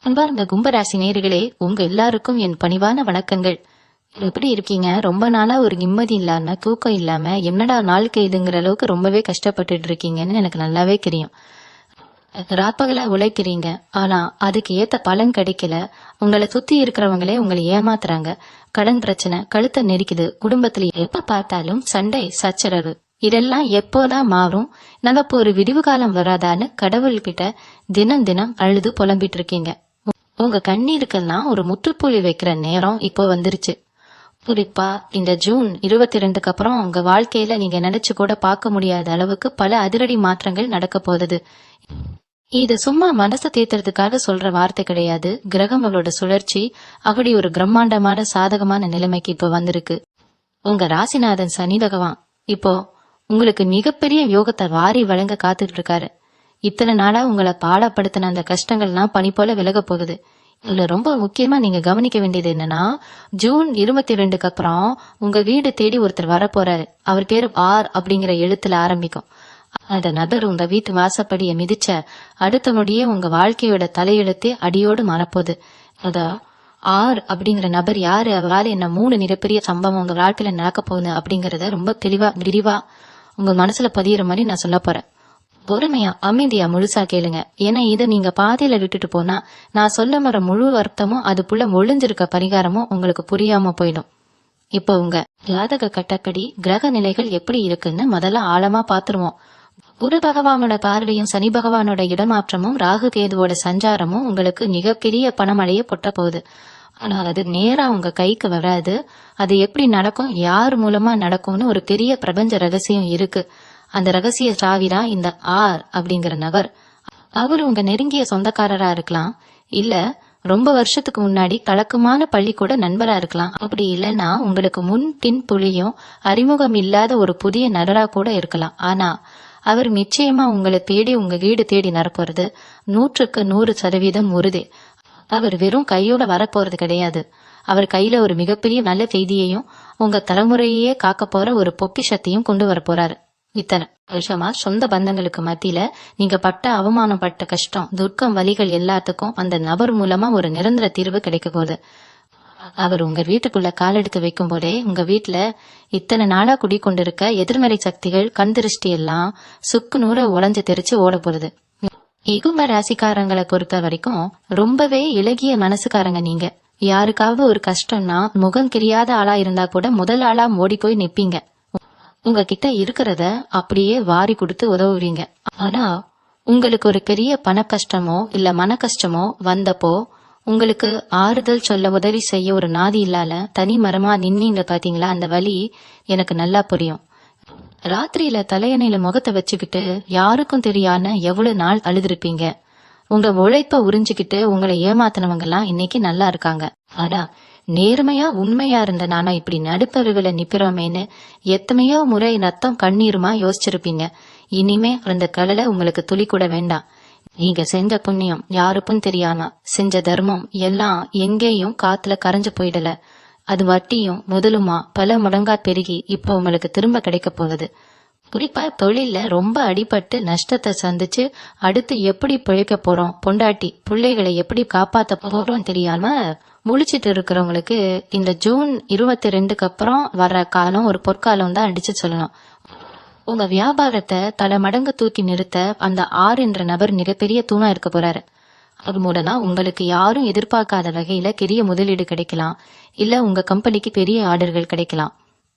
அன்பார்ந்த கும்பராசி நேயர்களே, உங்க எல்லாருக்கும் என் பணிவான வணக்கங்கள். எப்படி இருக்கீங்க? ரொம்ப நாளா ஒரு நிம்மதி இல்லாம, தூக்கம் இல்லாம, என்னடா நாள் கைதுங்கிற அளவுக்கு ரொம்பவே கஷ்டப்பட்டுட்டு இருக்கீங்கன்னு எனக்கு நல்லாவே தெரியும். ராப்பகலா உழைக்கிறீங்க, ஆனா அதுக்கு ஏத்த பலன் கிடைக்கல. உங்களை சுத்தி இருக்கிறவங்களே உங்களை ஏமாத்துறாங்க. கடன் பிரச்சனை கழுத்தை நெரிக்குது. குடும்பத்துல எப்ப பார்த்தாலும் சண்டை சச்சரவு. இதெல்லாம் எப்போதான் மாறும்? நமக்கு ஒரு விடிவு காலம் வராதான்னு கடவுள்கிட்ட தினம் தினம் அழுது புலம்பிட்டு இருக்கீங்க. உங்க கண்ணீருக்கெல்லாம் ஒரு முற்றுப்புள்ளி வைக்கிற நேரம் இப்போ வந்துருச்சு. குறிப்பா இந்த ஜூன் 22க்கு அப்புறம் உங்க வாழ்க்கையில நீங்க நினைச்சு கூட பார்க்க முடியாத அளவுக்கு பல அதிரடி மாற்றங்கள் நடக்க போகுது. இது சும்மா மனசை தேத்துறதுக்காக சொல்ற வார்த்தை கிடையாது. கிரகங்களோட சுழற்சி அப்படி ஒரு பிரம்மாண்டமான சாதகமான நிலைமைக்கு இப்போ வந்திருக்கு. உங்க ராசிநாதன் சனி பகவான் இப்போ உங்களுக்கு மிகப்பெரிய யோகத்தை வாரி வழங்க காத்துட்டு இருக்காரு. இத்தனை நாளா உங்களை பாடப்படுத்தின அந்த கஷ்டங்கள்லாம் பனி போல விலக போகுது. இதுல ரொம்ப முக்கியமா நீங்க கவனிக்க வேண்டியது என்னன்னா, ஜூன் 22க்கு அப்புறம் உங்க வீடு தேடி ஒருத்தர் வரப்போறாரு. அவர் பேரு ஆர் அப்படிங்கிற எழுத்துல ஆரம்பிக்கும். அந்த நபர் உங்க வீட்டு வாசப்படிய மிதிச்ச அடுத்த நொடியே உங்க வாழ்க்கையோட தலையெழுத்தே அடியோடு மாறப்போகுது. அதா ஆர் அப்படிங்கிற நபர் யாரு, அவரால் என்ன 3 மிகப்பெரிய சம்பவம் உங்க வாழ்க்கையில நடக்க போகுது அப்படிங்கறத ரொம்ப தெளிவா விரிவா உங்க மனசுல பதியிற மாதிரி நான் சொல்ல போறேன். பொறுமையா அமைதியா முழுசா கேளுங்க. ஏன்னா இதை நீங்க பாதையில விட்டுட்டு போனா நான் சொல்ல வர முழு அர்த்தமும் அதுக்குள்ள ஒளிஞ்சிருக்க பரிகாரமும் உங்களுக்கு புரியாம போயிடும். இப்போ உங்க ஜாதக கட்டப்படி கிரக நிலைகள் எப்படி இருக்குன்னு முதல்ல ஆழமா பாத்துருவோம். குரு பகவானோட பார்வையும் சனி பகவானோட இடமாற்றமும் ராகு கேதுவோட சஞ்சாரமும் உங்களுக்கு மிகப்பெரிய பணமழைய பொட்ட போகுது. ஆனா அது நேரா உங்க கைக்கு வராது. அது எப்படி நடக்கும், யார் மூலமா நடக்கும்னு ஒரு பெரிய பிரபஞ்ச ரகசியம் இருக்கு. அந்த ரகசிய சாவிதான் இந்த ஆர் அப்படிங்கிற நபர். அவரு உங்க நெருங்கிய சொந்தக்காரரா இருக்கலாம், இல்ல ரொம்ப வருஷத்துக்கு முன்னாடி கலக்கமான பள்ளிக்கூட நண்பரா இருக்கலாம். அப்படி இல்லைன்னா உங்களுக்கு முன் பின் புளியும் அறிமுகம் இல்லாத ஒரு புதிய நபரா கூட இருக்கலாம். ஆனா அவர் நிச்சயமா உங்களை தேடி உங்க வீடு தேடி நடப்போறது 100க்கு 100% உறுதி. அவர் வெறும் கையோட வரப்போறது கிடையாது. அவர் கையில ஒரு மிகப்பெரிய நல்ல செய்தியையும் உங்க தலைமுறையே காக்க போற ஒரு பொக்கிஷத்தையும் கொண்டு வர போறாரு. இத்தனை வருஷமா சொந்த பந்தங்களுக்கு மத்தியில நீங்க பட்ட அவமானப்பட்ட கஷ்டம் துர்க்கம் வலிகள் எல்லாத்துக்கும் அந்த நபர் மூலமா ஒரு நிரந்தர தீர்வு கிடைக்க போகுது. அவர் உங்க வீட்டுக்குள்ள காலெடுத்து வைக்கும் போதே உங்க வீட்டுல இத்தனை நாளா குடிக்கொண்டிருக்க எதிர்மறை சக்திகள் கண் திருஷ்டி எல்லாம் சுக்கு நூற உழைஞ்சு தெரிச்சு ஓட போகுது. கும்ப ராசிக்காரங்களை பொறுத்த வரைக்கும் ரொம்பவே இலகிய மனசுக்காரங்க நீங்க. யாருக்காவது ஒரு கஷ்டம்னா முகம் தெரியாத ஆளா இருந்தா கூட முதல் ஆளா ஓடி போய் நிப்பீங்க. உங்ககிட்ட இருக்கிறத அப்படியே வாரி கொடுத்து உதவுவீங்க. ஆனா உங்களுக்கு ஒரு பெரிய பண கஷ்டமோ இல்ல மன கஷ்டமோ வந்தப்போ உங்களுக்கு ஆறுதல் சொல்ல உதவி செய்ய ஒரு நாதி இல்லால தனி மரமா நின்னீங்க பாத்தீங்களா, அந்த வலி எனக்கு நல்லா புரியும். ராத்திரியில தலையணையில முகத்தை வச்சுக்கிட்டு யாருக்கும் தெரியாம எவ்வளவு நாள் அழுதுருப்பீங்க. உங்க உழைப்ப உறிஞ்சுக்கிட்டு உங்களை ஏமாத்தினவங்க எல்லாம் இன்னைக்கு நல்லா இருக்காங்க. ஆனா நேர்மையா உண்மையா இருந்த நானா இப்படி நடுப்பருவில நிக்கிறோமேன்னு எத்தனையோ முறை ரத்தம் கண்ணீருமா யோசிச்சிருப்பீங்க. இனிமே அந்த கடலை உங்களுக்கு துளி கூட வேண்டாம். நீங்க செஞ்ச புண்ணியம் யாருக்கும் தெரியாம செஞ்ச தர்மம் எல்லாம் எங்கேயும் காத்துல கரைஞ்சு போயிடல. அது வட்டியும் முதலுமா பல மடங்கா பெருகி இப்போ உங்களுக்கு திரும்ப கிடைக்க போகுது. குறிப்பா தொழில ரொம்ப அடிபட்டு நஷ்டத்தை சந்திச்சு அடுத்து எப்படி பிழைக்க போறோம், பொண்டாட்டி பிள்ளைகளை எப்படி காப்பாத்த போறோம் தெரியாம முழிச்சிட்டு இருக்கிறவங்களுக்கு இந்த ஜூன் 22க்கு அப்புறம் வர்ற காலம் ஒரு பொற்காலம் தான் அடிச்சு சொல்லணும். உங்க வியாபாரத்தை தலை மடங்கு தூக்கி நிறுத்த அந்த ஆர் என்ற நபர் மிகப்பெரிய தூணா இருக்க போறாரு. அது மூலமா உங்களுக்கு யாரும் எதிர்பார்க்காத வகையில பெரிய முதலீடு கிடைக்கலாம், இல்ல உங்க கம்பெனிக்கு பெரிய ஆர்டர்கள் கிடைக்கலாம்.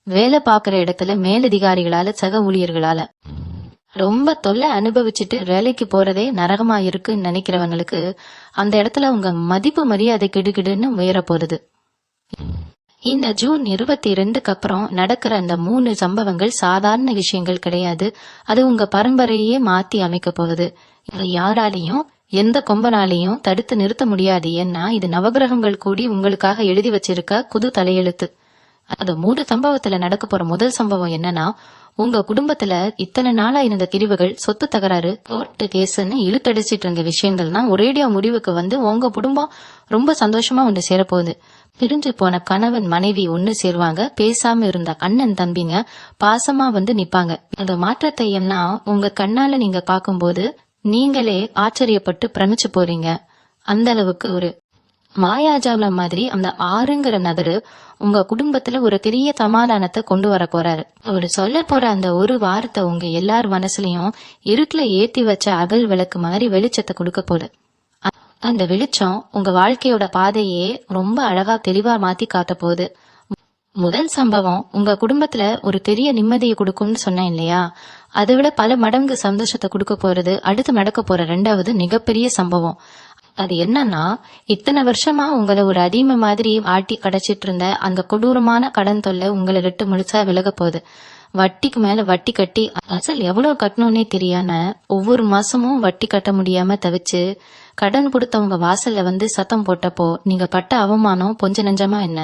வேலை பார்க்கிற இடத்துல மேலதிகாரிகளால சக ஊழியர்களால ரொம்ப தொல்லை அனுபவிச்சுட்டு வேலைக்கு போறதே நரகமா இருக்குன்னு நினைக்கிறவங்களுக்கு அந்த இடத்துல உங்க மதிப்பு மரியாதை கிடுகிடுன்னு உயர போறது. இந்த ஜூன் 22க்கு அப்புறம் நடக்கிற அந்த 3 சம்பவங்கள் சாதாரண விஷயங்கள் கிடையாது. அது உங்க பரம்பரையே மாத்தி அமைக்க போகுது. இது யாராலையும் எந்த கொம்பனாலையும் தடுத்து நிறுத்த முடியாது. ஏன்னா இது நவகிரகங்கள் கூடி உங்களுக்காக எழுதி வச்சிருக்க புது தலையெழுத்து. அது 3 சம்பவத்துல நடக்க போற முதல் சம்பவம் என்னன்னா, உங்க குடும்பத்துல இத்தனை நாளா இருந்த பிரிவுகள் சொத்து தகராறு கோர்ட்டு கேஸ்ன்னு இழுத்தடிச்சிட்டு இருந்த விஷயங்கள்னா ஒரேடியா முடிவுக்கு வந்து உங்க குடும்பம் ரொம்ப சந்தோஷமா ஒண்ணு சேரப்போகுது. பிரிஞ்சு போன கணவன் மனைவி ஒண்ணு சேருவாங்க. பேசாம இருந்த அண்ணன் தம்பிங்க பாசமா வந்து நிப்பாங்க. அந்த மாற்றத்தை எல்லாம் உங்க கண்ணால நீங்க பார்க்கும்போது நீங்களே ஆச்சரியப்பட்டு பிரமிச்சு போறீங்க. அந்த அளவுக்கு ஒரு மாயாஜாலம் மாதிரி அந்த ஆறுங்கிற நபரு உங்க குடும்பத்துல ஒரு பெரிய சமாதானத்தை கொண்டு வர போறாரு. அவரு சொல்ல போற அந்த ஒரு வார்த்தை உங்க எல்லார் மனசுலயும் இருட்டுல ஏத்தி வச்ச அகல் விளக்கு மாதிரி வெளிச்சத்தை கொடுக்க போகுது. அந்த வெளிச்சம் உங்க வாழ்க்கையோட பாதையே ரொம்ப அழகா தெளிவா மாத்தி காட்ட போகுது. முதல் சம்பவம் உங்க குடும்பத்துல ஒரு பெரிய நிம்மதியை கொடுக்கும்னு சொன்னேன் இல்லையா, அதை விட பல மடங்கு சந்தோஷத்தை கொடுக்க போறது அடுத்து நடக்க போற 2வது மிகப்பெரிய சம்பவம். அது என்னன்னா, இத்தனை வருஷமா உங்களை ஒரு அடிமை மாதிரி ஆட்டி கடைச்சிட்டு இருந்த அந்த கொடூரமான கடன் தொல்லை உங்களை விட்டு முழுசா விலக போகுது. வட்டிக்கு மேல வட்டி கட்டி அசல் எவ்வளவு கட்டணும்னே தெரியாம ஒவ்வொரு மாசமும் வட்டி கட்ட முடியாம தவிச்சு கடன் கொடுத்தவங்க வாசல்ல வந்து சத்தம் போட்டப்போ நீங்க பட்ட அவமானம் கொஞ்ச நெஞ்சமா என்ன?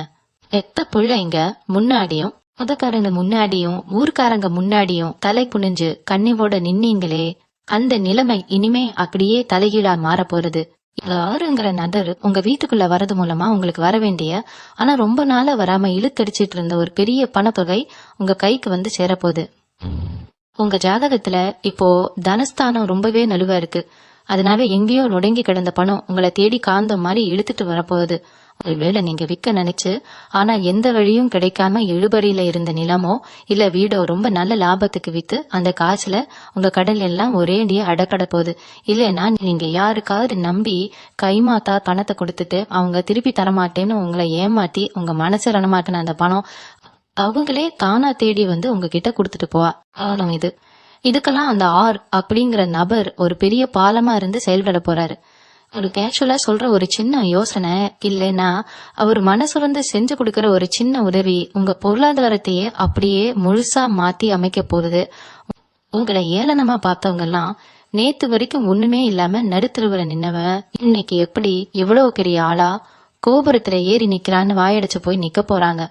எத்த பிள்ளைங்க முன்னாடியும் சொந்தக்காரங்க முன்னாடியும் ஊர்க்காரங்க முன்னாடியும் தலை குனிஞ்சு கண்ணிவோட நின்னீங்களே, அந்த நிலைமை இனிமே அப்படியே தலைகீழா மாற போறது. யாருங்கிற நபர் உங்க வீட்டுக்குள்ள வரது மூலமா உங்களுக்கு வர வேண்டிய ஆனா ரொம்ப நாளா வராம இழுத்தடிச்சிட்டு இருந்த ஒரு பெரிய பணத்தொகை உங்க கைக்கு வந்து சேரப்போகுது. உங்க ஜாதகத்துல இப்போ தனஸ்தானம் ரொம்பவே நலுவா இருக்கு. அதனால எங்கேயோ நொடங்கி கிடந்த பணம் உங்களை தேடி காந்த மாதிரி இழுத்துட்டு வரப்போகுது. ஒருவேளை நீங்க விற்க நினைச்சு ஆனா எந்த வழியும் கிடைக்காம இழுபறியில இருந்த நிலமோ இல்ல வீடோ ரொம்ப நல்ல லாபத்துக்கு வித்து அந்த காசுல உங்க கடல் எல்லாம் ஒரேடியா அடக்கட போகுது. இல்லைன்னா நீங்க யாருக்காவது நம்பி கைமாத்தா பணத்தை கொடுத்துட்டு அவங்க திருப்பி தரமாட்டேன்னு உங்களை ஏமாத்தி உங்க மனசு ரணமாக்கின அந்த பணம் அவங்களே தானா தேடி வந்து உங்ககிட்ட கொடுத்துட்டு போவா காலம் இது. இதுக்கெல்லாம் அந்த ஆர் அப்படிங்கிற நபர் ஒரு பெரிய பாலமா இருந்து செயல்பட போறாரு. ஒரு கேஷுவலா சொல்ற ஒரு சின்ன யோசனை இல்லைன்னா அவர் மனசுறந்து செஞ்சு கொடுக்கற ஒரு சின்ன உதவி உங்க பொருளாதாரத்தையே அப்படியே முழுசா மாத்தி அமைக்க போகுது. உங்களை ஏளனமா பார்த்தவங்க எல்லாம் நேத்து வரைக்கும் ஒண்ணுமே இல்லாம நடுத்தருவுல நின்னவன் இன்னைக்கு எப்படி இவ்வளவு பெரிய ஆளா கோபுரத்துல ஏறி நிக்கிறான்னு வாயடைச்சு போய் நிக்க போறாங்க.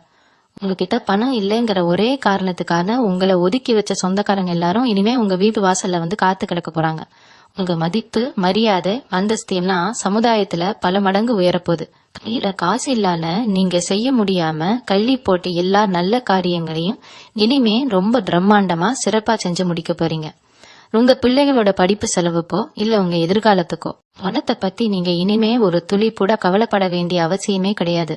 உங்ககிட்ட பணம் இல்லைங்கிற ஒரே காரணத்துக்காக உங்களை ஒதுக்கி வச்ச சொந்தக்காரங்க எல்லாரும் இனிமே உங்க வீட்டு வாசல்ல வந்து காத்து கிடக்க போறாங்க. உங்க மதிப்பு மரியாதை அந்தஸ்து எல்லாம் சமுதாயத்துல பல மடங்கு உயரப்போகுது. கையில காசு இல்லாம நீங்க செய்ய முடியாம கள்ளி போட்டு எல்லா நல்ல காரியங்களையும் இனிமே ரொம்ப பிரம்மாண்டமா சிறப்பா செஞ்சு முடிக்க போறீங்க. உங்க பிள்ளைகளோட படிப்பு செலவுக்கோ இல்ல உங்க எதிர்காலத்துக்கோ பணத்தை பத்தி நீங்க இனிமே ஒரு துளி கூட கவலைப்பட வேண்டிய அவசியமே கிடையாது.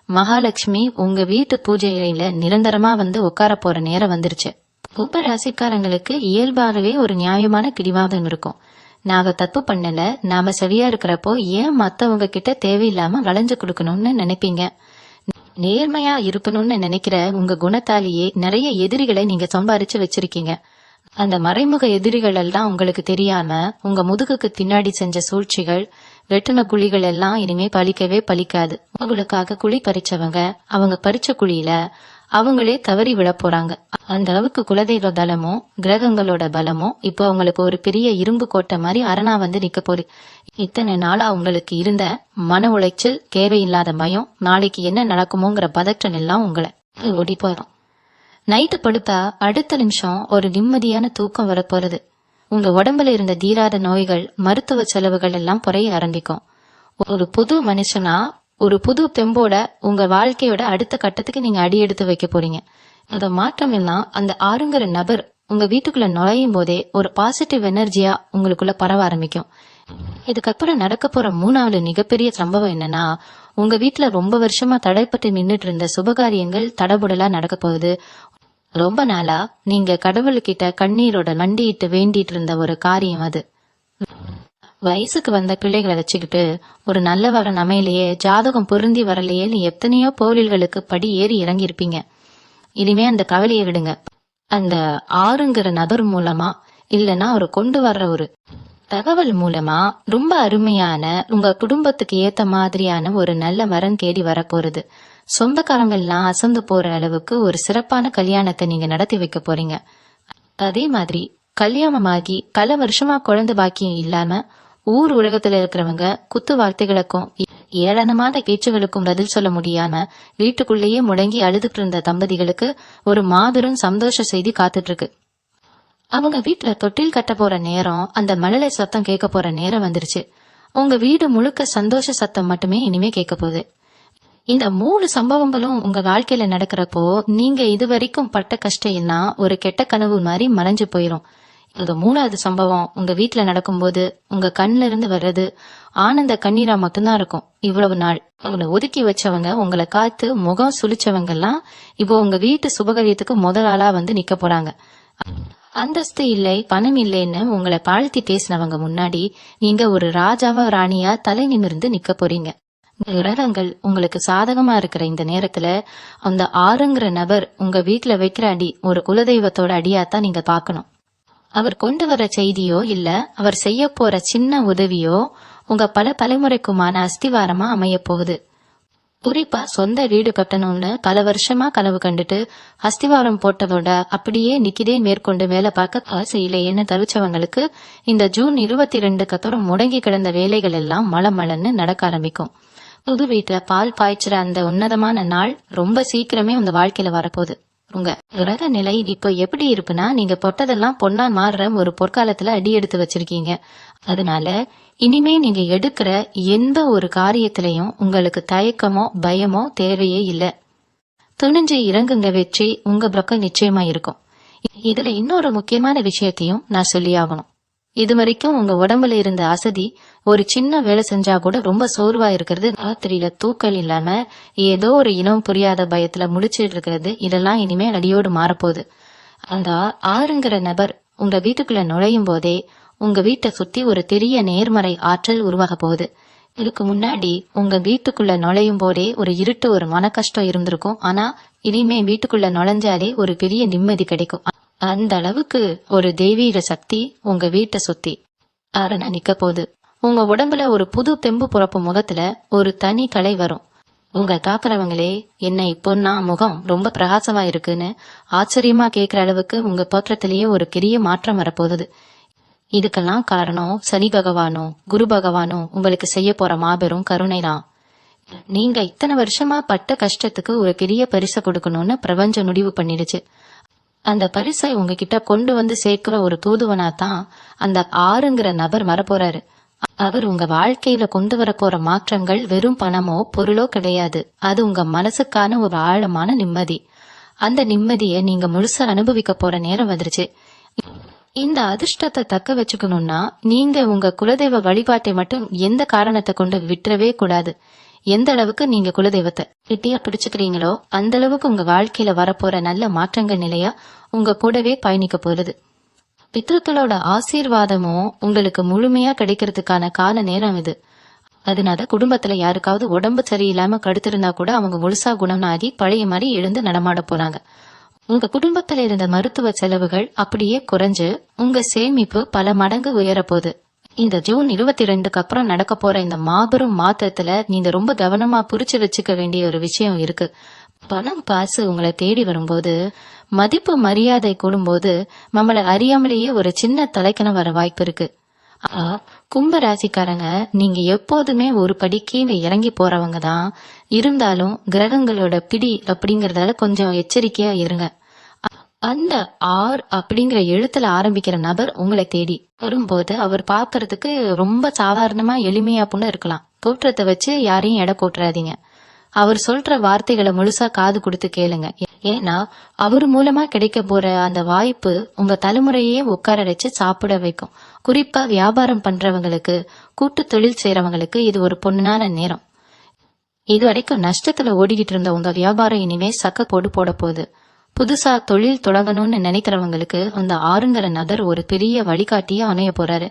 மகாலட்சுமி உங்க வீட்டு பூஜையில நிரந்தரமா வந்து உட்கார போற நேரம் வந்துருச்சு. கும்ப ராசிக்காரங்களுக்கு இயல்பாகவே ஒரு நியாயமான பிடிவாதம் இருக்கும். நாங்க தப்பு பண்ணல, நாம சரியா இருக்கிறப்போ ஏன் மத்தவங்க கிட்ட தேவையில்லாம வளைஞ்சு கொடுக்கணும்னு நினைப்பீங்க. நேர்மையா இருக்கணும்னு நினைக்கிற உங்க குணத்தாலேயே நிறைய எதிரிகளை நீங்க சம்பாரிச்சு வச்சிருக்கீங்க. அந்த மறைமுக எதிரிகள் எல்லாம் உங்களுக்கு தெரியாம உங்க முதுகுக்கு பின்னாடி செஞ்ச சூழ்ச்சிகள் வெட்டின குழிகள் எல்லாம் இனிமே பலிக்கவே பலிக்காது. உங்களுக்காக குழி பறிச்சவங்க அவங்க பறிச்ச குழியில அவங்களே தவறி விட போறாங்க. அந்த அளவுக்கு குலதெய்வ பலமும் கிரகங்களோட பலமும் இப்போ உங்களுக்கு ஒரு பெரிய இரும்பு கோட்டை மாதிரி அரணா வந்து நிக்க போகுது. இத்தனை நாளா உங்களுக்கு இருந்த மன உளைச்சல் தேவையில்லாத பயம் நாளைக்கு என்ன நடக்குமோங்கிற பதற்றம் எல்லாம் உங்களை ஓடி போயிடும். நைட்டு படுத்தா அடுத்த நிமிஷம் ஒரு நிம்மதியான தூக்கம் வரப்போறது. உங்க உடம்புல இருந்த தீராத நோய்கள் மருத்துவ செலவுகள் எல்லாம் குறைய ஆரம்பிக்கும். ஒரு புது மனுஷனா ஒரு புது தெம்போட உங்க வாழ்க்கையோட அடுத்த கட்டத்துக்கு நீங்க அடி எடுத்து வைக்க போறீங்க. அந்த மாற்றம் எல்லாம் அந்த ஆறுங்கிற நபர் உங்க வீட்டுக்குள்ள நுழையும் போதே ஒரு பாசிட்டிவ் எனர்ஜியா உங்களுக்குள்ள பரவ ஆரம்பிக்கும். இதுக்கப்புறம் நடக்க போற 3வது மிகப்பெரிய சம்பவம் என்னன்னா, உங்க வீட்டுல ரொம்ப வருஷமா தடைப்பட்டு நின்றுட்டு இருந்த சுபகாரியங்கள் தடபுடலா நடக்க போகுது. ரொம்ப நாளா நீங்க கடவுள்கிட்ட கண்ணீரோட மண்டிட்டு வேண்டிட்டு இருந்த ஒரு காரியம் அது. வயசுக்கு வந்த பிள்ளைகளை வச்சுக்கிட்டு ஒரு நல்ல வரன் அமையிலேயே ஜாதகம் பொருந்தி வரலையே நீ எத்தனையோ கோவில்களுக்கு படி ஏறி இறங்கி இருப்பீங்க. இனிமே அந்த கவலையை விடுங்க. அந்த ஆறுங்கிற நபர் மூலமா இல்லைன்னா அவர் கொண்டு வர்ற ஒரு தகவல் மூலமா ரொம்ப அருமையான உங்க குடும்பத்துக்கு ஏத்த மாதிரியான ஒரு நல்ல வரன் தேடி வரப்போறது. சொந்தக்காரங்கள்லாம் அசந்து போற அளவுக்கு ஒரு சிறப்பான கல்யாணத்தை நீங்க நடத்தி வைக்க போறீங்க. அதே மாதிரி கல்யாணமாகி பல வருஷமா குழந்தை பாக்கியம் இல்லாம ஊர் உலகத்துல இருக்கிறவங்க குத்து வார்த்தைகளுக்கும் ஏளனமான பேச்சுகளுக்கும் பதில் சொல்ல முடியாம வீட்டுக்குள்ளேயே முடங்கி அழுதுட்டு இருந்த தம்பதிகளுக்கு ஒரு மாபெரும் சந்தோஷ செய்தி காத்துட்டு இருக்கு. அவங்க வீட்டுல தொட்டில் கட்ட போற நேரம், அந்த மழலை சத்தம் கேட்க போற நேரம் வந்துருச்சு. உங்க வீடு முழுக்க சந்தோஷ சத்தம் மட்டுமே இனிமே கேட்க போகுது. இந்த 3 சம்பவங்களும் உங்க வாழ்க்கையில நடக்கிறப்போ நீங்க இதுவரைக்கும் பட்ட கஷ்டம் எல்லாம் ஒரு கெட்ட கனவு மாதிரி மறைஞ்சு போயிரும். இந்த 3வது சம்பவம் உங்க வீட்டுல நடக்கும்போது உங்க கண்ணுல இருந்து வர்றது ஆனந்த கண்ணீரா மட்டும்தான் இருக்கும். இவ்வளவு நாள் உங்களை ஒதுக்கி வச்சவங்க, உங்களை காத்து முகம் சுளிச்சவங்க எல்லாம் இப்போ உங்க வீட்டு சுபகாரியத்துக்கு முதல் ஆளா வந்து நிக்க போறாங்க. அந்தஸ்து இல்லை, பணம் இல்லைன்னு உங்களை தாழ்த்தி பேசினவங்க முன்னாடி நீங்க ஒரு ராஜாவா ராணியா தலை நிமிர்ந்து நிக்க போறீங்க. கிரகங்கள் உங்களுக்கு சாதகமா இருக்கிற இந்த நேரத்துல அந்த 6ங்கிற நபர் உங்க வீட்டுல வைக்கிற அடி ஒரு குலதெய்வத்தோட அடியாத்தான் நீங்க பாக்கணும். அவர் கொண்டு வர செய்தியோ இல்ல அவர் செய்ய போற சின்ன உதவியோ உங்க பல தலைமுறைக்குமான அஸ்திவாரமா அமைய போகுது. குறிப்பா சொந்த வீடு கட்டணும்னு பல வருஷமா கனவு கண்டுட்டு அஸ்திவாரம் போட்டதோட அப்படியே நிக்கிதே மேற்கொண்டு வேலை பார்க்க காசு இல்லையேன்னு தவிச்சவங்களுக்கு இந்த ஜூன் 22க்கு அப்புறம் முடங்கி கிடந்த வேலைகள் எல்லாம் மளமளன்னு நடக்க ஆரம்பிக்கும். புது வீட்டுல பால் பாய்ச்சுற அந்த உன்னதமான நாள் ரொம்ப சீக்கிரமே உங்க வாழ்க்கையில வரப்போகுது. உங்க கிரக நிலை இப்போ எப்படி இருக்குன்னா, நீங்க பொட்டதெல்லாம் பொண்ணா மாறுற ஒரு பொற்காலத்துல அடி எடுத்து வச்சிருக்கீங்க. அதனால இனிமே நீங்க எடுக்கிற எந்த ஒரு காரியத்திலையும் உங்களுக்கு தயக்கமோ பயமோ தேவையே இல்ல. துணிஞ்சு இறங்குங்க, வெற்றி உங்க பக்கம் நிச்சயமா இருக்கும். இதுல இன்னொரு முக்கியமான விஷயத்தையும் நான் சொல்லி ஆகணும். இது வரைக்கும் உங்க உடம்புல இருந்த அசதி, ஒரு சின்ன வேலை செஞ்சா கூட ரொம்ப சோர்வா இருக்கிறது, ராத்திரியில தூக்கல் இல்லாம ஏதோ ஒரு இனம் புரியாத பயத்துல முழிச்சிட்டு இருக்கிறது, இதெல்லாம் இனிமே அடியோடு மாறப்போகுது. அந்த 6ங்கிற நபர் உங்க வீட்டுக்குள்ள நுழையும் போதே உங்க வீட்டை சுத்தி ஒரு பெரிய நேர்மறை ஆற்றல் உருவாக போகுது. இதுக்கு முன்னாடி உங்க வீட்டுக்குள்ள நுழையும் போதே ஒரு இருட்டு, ஒரு மன கஷ்டம் இருந்திருக்கும். ஆனா இனிமே வீட்டுக்குள்ள நுழைஞ்சாலே ஒரு பெரிய நிம்மதி கிடைக்கும். அந்த அளவுக்கு ஒரு தெய்வீக சக்தி உங்க வீட்டை சுத்தி அரணா நிக்க போகுது. உங்க உடம்புல ஒரு புது தெம்பு புறப்பு, முகத்துல ஒரு தனி கலை வரும். உங்க காக்குறவங்களே என்ன இப்போன்னா முகம் ரொம்ப பிரகாசமா இருக்குன்னு ஆச்சரியமா கேக்குற அளவுக்கு உங்க தோற்றத்திலேயே ஒரு பெரிய மாற்றம் வரப்போகுது. இதுக்கெல்லாம் காரணம் சனி பகவானோ குரு பகவானோ உங்களுக்கு செய்ய போற மாபெரும் கருணைதான். நீங்க இத்தனை வருஷமா பட்ட கஷ்டத்துக்கு ஒரு பெரிய பரிசை கொடுக்கணும்னு பிரபஞ்சம் முடிவு பண்ணிடுச்சு. அந்த பரிசை உங்ககிட்ட கொண்டு வந்து சேர்க்கிற ஒரு தூதுவனா தான் அந்த 6ங்கிற நபர் வரப்போறாரு. அவர் உங்க வாழ்க்கையில கொண்டு வர போற மாற்றங்கள் வெறும் பணமோ பொருளோ கிடையாது. அது உங்க மனசுக்கான ஒரு ஆழமான நிம்மதி. அந்த நிம்மதியை நீங்க முழுசா அனுபவிக்க போற நேரம் வந்துருச்சு. இந்த அதிர்ஷ்டத்தை தக்க வச்சுக்கணும்னா நீங்க உங்க குலதெய்வ வழிபாட்டை மட்டும் எந்த காரணத்தை கொண்டு விட்டுறவே கூடாது. எந்த அளவுக்கு நீங்க குலதெய்வத்தை கிட்டியா பிடிச்சுக்கிறீங்களோ அந்த அளவுக்கு உங்க வாழ்க்கையில வரப்போற நல்ல மாற்றங்கள் நிலையா உங்க கூடவே பயணிக்க போறது. பித்ருக்களோட ஆசீர்வாதமும் உங்களுக்கு முழுமையா கிடைக்கிறதுக்கான கால நேரம் இது. அதனால குடும்பத்துல யாருக்காவது உடம்பு சரியில்லாம கடுத்திருந்தா கூட அவங்க முழுசா குணமாகி பழைய மாதிரி எழுந்து நடமாட போறாங்க. உங்க குடும்பத்துல இருந்த மருத்துவ செலவுகள் அப்படியே குறைஞ்சு உங்க சேமிப்பு பல மடங்கு உயரப்போகுது. இந்த ஜூன் 22க்கு அப்புறம் நடக்க போற இந்த மாபெரும் மாற்றத்துல நீங்க ரொம்ப கவனமா புரிச்சு வச்சுக்க வேண்டிய ஒரு விஷயம் இருக்கு. பணம் காசு உங்களை தேடி வரும்போது, மதிப்பு மரியாதை கூடும்போது நம்மளை அறியாமலேயே ஒரு சின்ன தலைக்கணம் வர வாய்ப்பு இருக்கு. கும்ப ராசிக்காரங்க நீங்க எப்போதுமே ஒரு படி கீழே இறங்கி போறவங்க தான். இருந்தாலும் கிரகங்களோட பிடி அப்படிங்கறதால கொஞ்சம் எச்சரிக்கையா இருங்க. அந்த அப்படிங்கிற எழுத்துல ஆரம்பிக்கிற நபர் உங்களை தேடி வரும்போது அவர் பாக்குறதுக்கு ரொம்ப சாதாரணமா எளிமையா புண்ணு இருக்கலாம். தோற்றத்தை வச்சு யாரையும் எடை போட்டுறாதீங்க. அவர் சொல்ற வார்த்தைகளை முழுசா காது கொடுத்து கேளுங்க. ஏன்னா அவர் மூலமா கிடைக்க போற அந்த வாய்ப்பு உங்க தலைமுறையே உட்கார வச்சு சாப்பிட வைக்கும். குறிப்பா வியாபாரம் பண்றவங்களுக்கு, கூட்டு தொழில் செய்யறவங்களுக்கு இது ஒரு பொன்னான நேரம். இது வரைக்கும் நஷ்டத்துல ஓடிக்கிட்டு இருந்த உங்க வியாபாரம் இனிமே சக்க போட போகுது. புதுசா தொழில் தொடங்கணும்னு நினைக்கிறவங்களுக்கு அந்த 6ங்கிற நபர் ஒரு பெரிய வழிகாட்டியா அமைய போறாரு.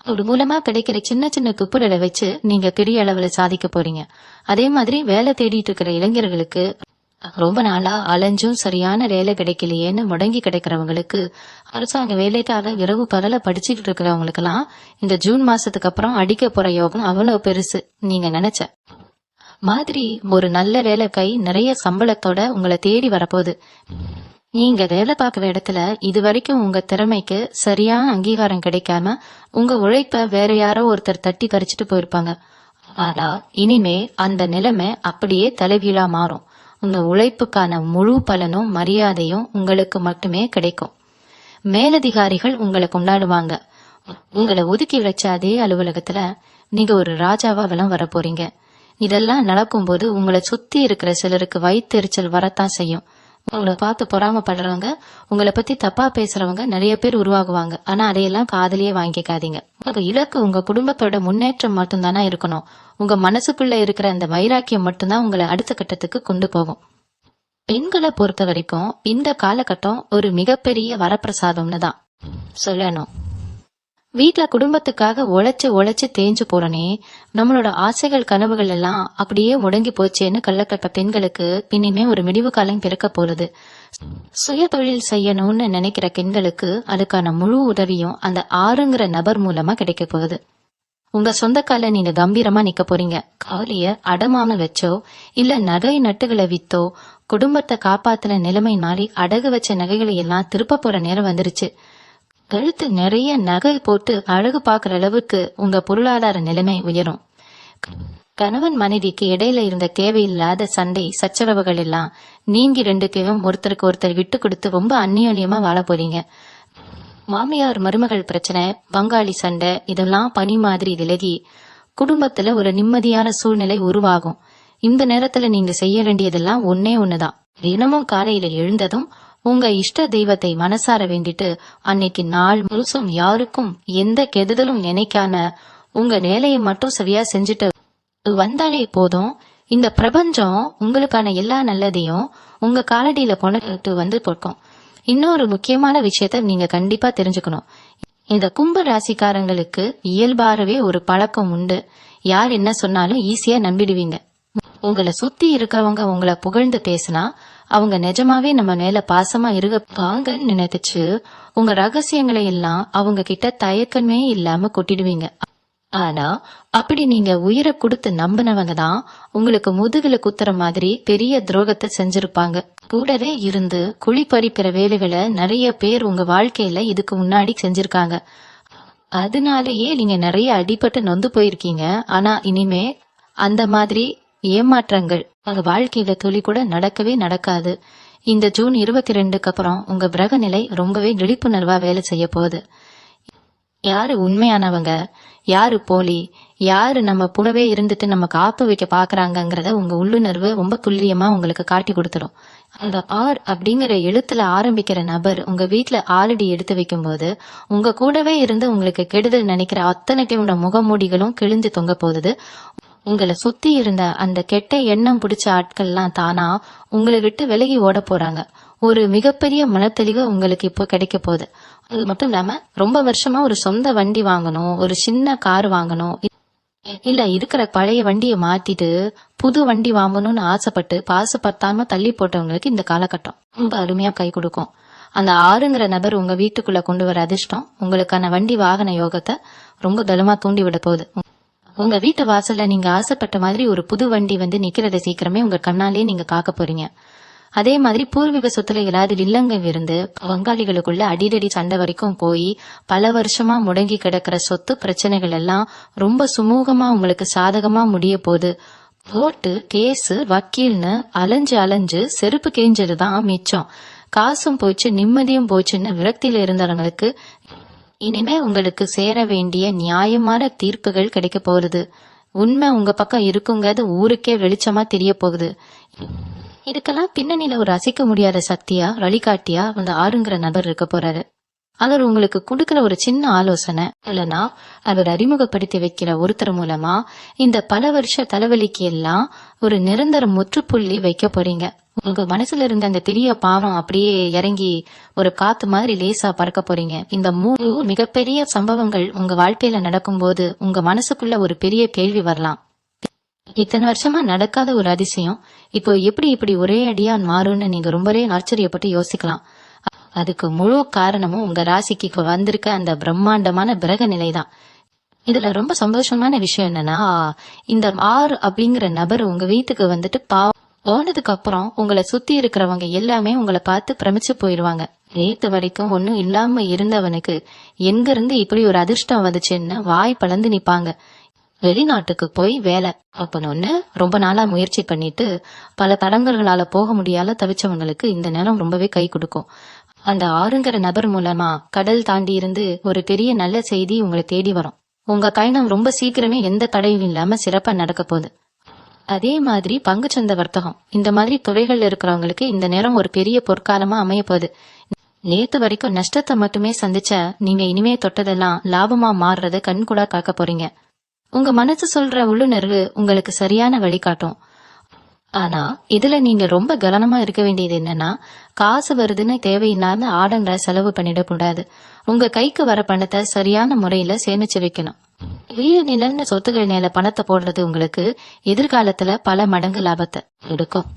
அவர் மூலமா கிடைக்கிற சின்ன சின்ன துப்புரலை வச்சு நீங்க பெரிய அளவுல சாதிக்க போறீங்க. அதே மாதிரி வேலை தேடிட்டு இருக்கிற இளைஞர்களுக்கு, ரொம்ப நாளா அலைஞ்சும் சரியான வேலை கிடைக்கலையேன்னு முடங்கி கிடைக்கிறவங்களுக்கு, அரசாங்க வேலைக்காக இரவு பகல படிச்சுக்கிட்டு இருக்கிறவங்களுக்கு எல்லாம் இந்த ஜூன் மாசத்துக்கு அப்புறம் அடிக்க போற யோகம் அவ்வளவு பெருசு. நீங்க நினைச்ச மாதிரி ஒரு நல்ல வேலை கை நிறைய சம்பளத்தோட உங்களை தேடி வரப்போகுது. நீங்க வேலை பார்க்கிற இடத்துல இது வரைக்கும் உங்க திறமைக்கு சரியான அங்கீகாரம் கிடைக்காம உங்க உழைப்ப வேற யாரோ ஒருத்தர் தட்டி பறிச்சுட்டு போயிருப்பாங்க. ஆனா இனிமே அந்த நிலைமை அப்படியே தலைகீழா மாறும். உங்க உழைப்புக்கான முழு பலனும் மரியாதையும் உங்களுக்கு மட்டுமே கிடைக்கும். மேலதிகாரிகள் உங்களை கொண்டாடுவாங்க. உங்களை ஒதுக்கி வச்ச அதே அலுவலகத்துல நீங்க ஒரு ராஜாவா வலம் வர போறீங்க. இதெல்லாம் நடக்கும்போது உங்களை சுத்தி இருக்கிற சிலருக்கு வயிற்றெரிச்சல் வரத்தான் செய்யும். உங்களை பார்த்து பொறாமப்படுறவங்க, உங்களை பத்தி தப்பா பேசுறவங்க நிறைய பேர் உருவாகுவாங்க. ஆனா அதையெல்லாம் காதலியே வாங்கிக்காதீங்க. உங்க இலக்கு உங்க குடும்பத்தோட முன்னேற்றம் மட்டும்தானா இருக்கணும். உங்க மனசுக்குள்ள இருக்கிற அந்த வைராக்கியம் மட்டும்தான் உங்களை அடுத்த கட்டத்துக்கு கொண்டு போகும். பெண்களை பொறுத்த வரைக்கும் இந்த காலகட்டம் ஒரு மிகப்பெரிய வரப்பிரசாதம்னு தான் சொல்லணும். வீட்டுல குடும்பத்துக்காக உழைச்சு தேஞ்சு போறனே, நம்மளோட ஆசைகள் கனவுகள் எல்லாம் அப்படியே முடங்கி போச்சேன்னு கள்ளக்கட்ட பெண்களுக்கு இனிமே ஒரு முடிவு காலம் பிறக்க போகுது. சுய தொழில் செய்யணும்னு நினைக்கிற பெண்களுக்கு அதுக்கான முழு உதவியும் அந்த ஆறுங்கிற நபர் மூலமா கிடைக்க போகுது. உங்க சொந்த கால நீங்க கம்பீரமா நிக்க போறீங்க. கவலைய அடமான வச்சோ இல்ல நகை நட்டுகளை வித்தோ குடும்பத்தை காப்பாத்தின நிலைமை மாறி அடகு வச்ச நகைகளை எல்லாம் திருப்ப போற நேரம் வந்துருச்சு. கழுத்து நிறைய நகை போட்டு அழகு பார்க்கிற அளவுக்கு உங்க பொருளாதார நிலைமை உயரும். கணவன் மனைவிக்கு இடையில இருந்த தேவையில்லாத சண்டை சச்சரவுகள் எல்லாம் நீங்கி 2 பேரும் ஒருத்தருக்கு ஒருத்தர் விட்டு கொடுத்து ரொம்ப அந்நியோன்யமா வாழ போறீங்க. மாமியார் மருமகள் பிரச்சனை, பங்காளி சண்டை இதெல்லாம் பனி மாதிரி விலகி குடும்பத்துல ஒரு நிம்மதியான சூழ்நிலை உருவாகும். இந்த நேரத்துல நீங்க செய்ய வேண்டியதெல்லாம் ஒன்னே ஒண்ணுதான். தினமும் காலையில எழுந்ததும் உங்க இஷ்ட தெய்வத்தை மனசார வேண்டிட்டு அன்னைக்கு நாள் முழுசும் யாருக்கும் எந்த கெடுதலும் நினைக்காம உங்க வேலையை மட்டும் சரியா செஞ்சுட்டு வந்தாலே போதும். இந்த பிரபஞ்சம் உங்களுக்கான எல்லா நல்லதையும் உங்க காலடியில கொண்டு வந்து போட்டும். இன்னொரு முக்கியமான விஷயத்த நீங்க கண்டிப்பா தெரிஞ்சுக்கணும். இந்த கும்ப ராசிக்காரங்களுக்கு இயல்பாகவே ஒரு பழக்கம் உண்டு. யார் என்ன சொன்னாலும் ஈஸியா நம்பிடுவீங்க. உங்களை சுத்தி இருக்கவங்க உங்களை புகழ்ந்து பேசினா அவங்க நிஜமாவே நம்ம மேல பாசமா இருப்பாங்கன்னு நினைச்சு உங்க ரகசியங்களை எல்லாம் அவங்க கிட்ட தயக்கமே இல்லாம கொட்டிடுவீங்க. ஆனா அப்படி நீங்க உயிரை கொடுத்து நம்பினவங்க தான் உங்களுக்கு முதுகுல குத்துற மாதிரி பெரிய துரோகத்தை செஞ்சிருப்பாங்க. கூடவே இருந்து குழி பறிக்கிற வேலைகளை நிறைய பேர் உங்க வாழ்க்கையில இதுக்கு முன்னாடி செஞ்சிருக்காங்க. அதனாலேயே நீங்க நிறைய அடிபட்டு நொந்து போயிருக்கீங்க. ஆனா இனிமே அந்த மாதிரி ஏமாற்றங்கள் உங்க வாழ்க்கையில துளி கூட நடக்கவே நடக்காது. இந்த ஜூன் 22க்கு அப்புறம் உங்க கிரக நிலை ரொம்பவே விழிப்புணர்வா வேலை செய்ய போகுது. யாரு உண்மையானவங்க, யாரு போலி, யாரு நம்ம கூடவே இருந்துட்டு நம்ம காப்பு வைக்க பாக்குறாங்கிறத உங்க உள்ளுணர்வு ரொம்ப துல்லியமா உங்களுக்கு காட்டி கொடுத்துடும். அந்த ஆர் அப்படிங்கிற எழுத்துல ஆரம்பிக்கிற நபர் உங்க வீட்டுல ஆல்ரெடி எடுத்து வைக்கும் போது உங்க கூடவே இருந்து உங்களுக்கு கெடுதல் நினைக்கிற அத்தனையோட முகமூடிகளும் கிழிஞ்சு தொங்க போகுது. உங்களை சுத்தி இருந்த அந்த கெட்ட எண்ணம் பிடிச்ச ஆட்கள்லாம் தானா உங்களை விட்டு விலகி ஓட போறாங்க. ஒரு மிகப்பெரிய மனத்தெளிவு உங்களுக்கு இப்போ கிடைக்க போகுது. அது மட்டும் இல்லாம ரொம்ப வருஷமா ஒரு சொந்த வண்டி வாங்கணும், ஒரு சின்ன கார் வாங்கணும், இல்ல இருக்கிற பழைய வண்டியை மாத்திட்டு புது வண்டி வாங்கணும்னு ஆசைப்பட்டு பாசப்பட்டாம தள்ளி போட்டவங்களுக்கு இந்த காலகட்டம் ரொம்ப அருமையா கை கொடுக்கும். அந்த ஆறுங்கிற நபர் உங்க வீட்டுக்குள்ள கொண்டு வர அதிர்ஷ்டம் உங்களுக்கான வண்டி வாகன யோகத்தை ரொம்ப பலமா தூண்டி விட போகுது. உங்க வீட்டு வாசல்ல நீங்க ஆசைப்பட்ட மாதிரி ஒரு புது வண்டி வந்து நிக்கிறத சீக்கிரமே உங்க கண்ணாலே நீங்க பார்க்க போறீங்க. அதே மாதிரி பூர்வீக சொத்துல ஏதாவது வில்லங்கம் இருந்து பங்காளிகளுக்குள்ள அடிதடி சண்டை வரைக்கும் போய் பல வருஷமா முடங்கி கிடக்கிற சொத்து பிரச்சனைகள் எல்லாம் ரொம்ப சுமூகமா உங்களுக்கு சாதகமா முடிய போகுது. கோர்ட்டு கேஸ் வக்கீல்னு அலைஞ்சு செருப்பு கேஞ்சதுதான் மிச்சம். காசும் போச்சு நிம்மதியும் போச்சுன்னு விரக்தியில இருந்தவங்களுக்கு இனிமே உங்களுக்கு சேர வேண்டிய நியாயமான தீர்ப்புகள் கிடைக்க போகுது. உண்மை உங்க பக்கம் இருக்குங்கிறது ஊருக்கே வெளிச்சமா தெரிய போகுது. இதுக்கெல்லாம் பின்னணியில ஒரு அசைக்க முடியாத சக்தியா வழிகாட்டியா அந்த ஆறுங்கிற நபர் இருக்க போறாரு. அவர் உங்களுக்கு கொடுக்கிற ஒரு சின்ன ஆலோசனை இல்லைன்னா அவர் அறிமுகப்படுத்தி வைக்கிற ஒருத்தர் மூலமா இந்த பல வருஷ தலைவலிக்கு எல்லாம் ஒரு நிரந்தர முற்றுப்புள்ளி வைக்க போறீங்க. உங்க மனசுல இருந்த அந்த பெரிய பாவம் அப்படியே இறங்கி ஒரு காத்து மாதிரி லேசா பறக்க போறீங்க. இந்த 3 மிகப்பெரிய சம்பவங்கள் உங்க வாழ்க்கையில நடக்கும் போது உங்க மனசுக்குள்ள ஒரு பெரிய கேள்வி வரலாம். இத்தனை வருஷமா நடக்காத ஒரு அதிசயம் இப்போ இப்படி ஒரே அடியா மாறும்னு நீங்க ரொம்பவே ஆச்சரியப்பட்டு யோசிக்கலாம். அதுக்கு முழு காரணமும் உங்க ராசிக்கு வந்திருக்க அந்த பிரம்மாண்டமான கிரக நிலைதான். இதுல ரொம்ப சந்தோஷமான விஷயம் என்னன்னா, இந்த ஆறு அப்படிங்கிற நபர் உங்க வீட்டுக்கு வந்துட்டு போனதுக்கு அப்புறம் உங்களை சுத்தி இருக்கிறவங்க எல்லாமே உங்களை பார்த்து பிரமிச்சு போயிருவாங்க. நேத்து வரைக்கும் ஒன்னும் இல்லாம இருந்தவனுக்கு எங்க இருந்து இப்படி ஒரு அதிர்ஷ்டம் வந்துச்சுன்னு வாய் பழந்து நிப்பாங்க. வெளிநாட்டுக்கு போய் வேலை அப்பன்னு ரொம்ப நாளா முயற்சி பண்ணிட்டு பல தடங்கல்களால போக முடியாத தவிச்சவங்களுக்கு இந்த நேரம் ரொம்பவே கை கொடுக்கும். அந்த ஆறுங்கிற நபர் மூலமா கடல் தாண்டி இருந்து ஒரு பெரிய நல்ல செய்தி உங்களை தேடி வரும். உங்க பயணம் ரொம்ப சீக்கிரமே எந்த தடையும் இல்லாம சிறப்பா நடக்க போகுது. அதே மாதிரி பங்குச்சந்தை வர்த்தகம் இந்த மாதிரி துறைகள் இருக்கிறவங்களுக்கு இந்த நேரம் ஒரு பெரிய பொற்காலமா அமைய போகுது. நேத்து வரைக்கும் நஷ்டத்தை மட்டுமே சந்திச்ச நீங்க இனிமே தொட்டதெல்லாம் லாபமா மாறுறத கண்கூடா காக்க போறீங்க. உங்க மனசு சொல்ற உள்ளுணர்வு உங்களுக்கு சரியான வழிகாட்டும். ஆனா இதுல நீங்க ரொம்ப கவனமா இருக்க வேண்டியது என்னன்னா, காசு வருதுன்னு தேவையில்லாம ஆடம்பர செலவு பண்ணிடக்கூடாது. உங்க கைக்கு வர பணத்தை சரியான முறையில சேமிச்சு வைக்கணும். வீடு நிலன்னு சொத்துக்கள் மேல பணத்தை போடுறது உங்களுக்கு எதிர்காலத்துல பல மடங்கு லாபத்தை எடுக்கும்.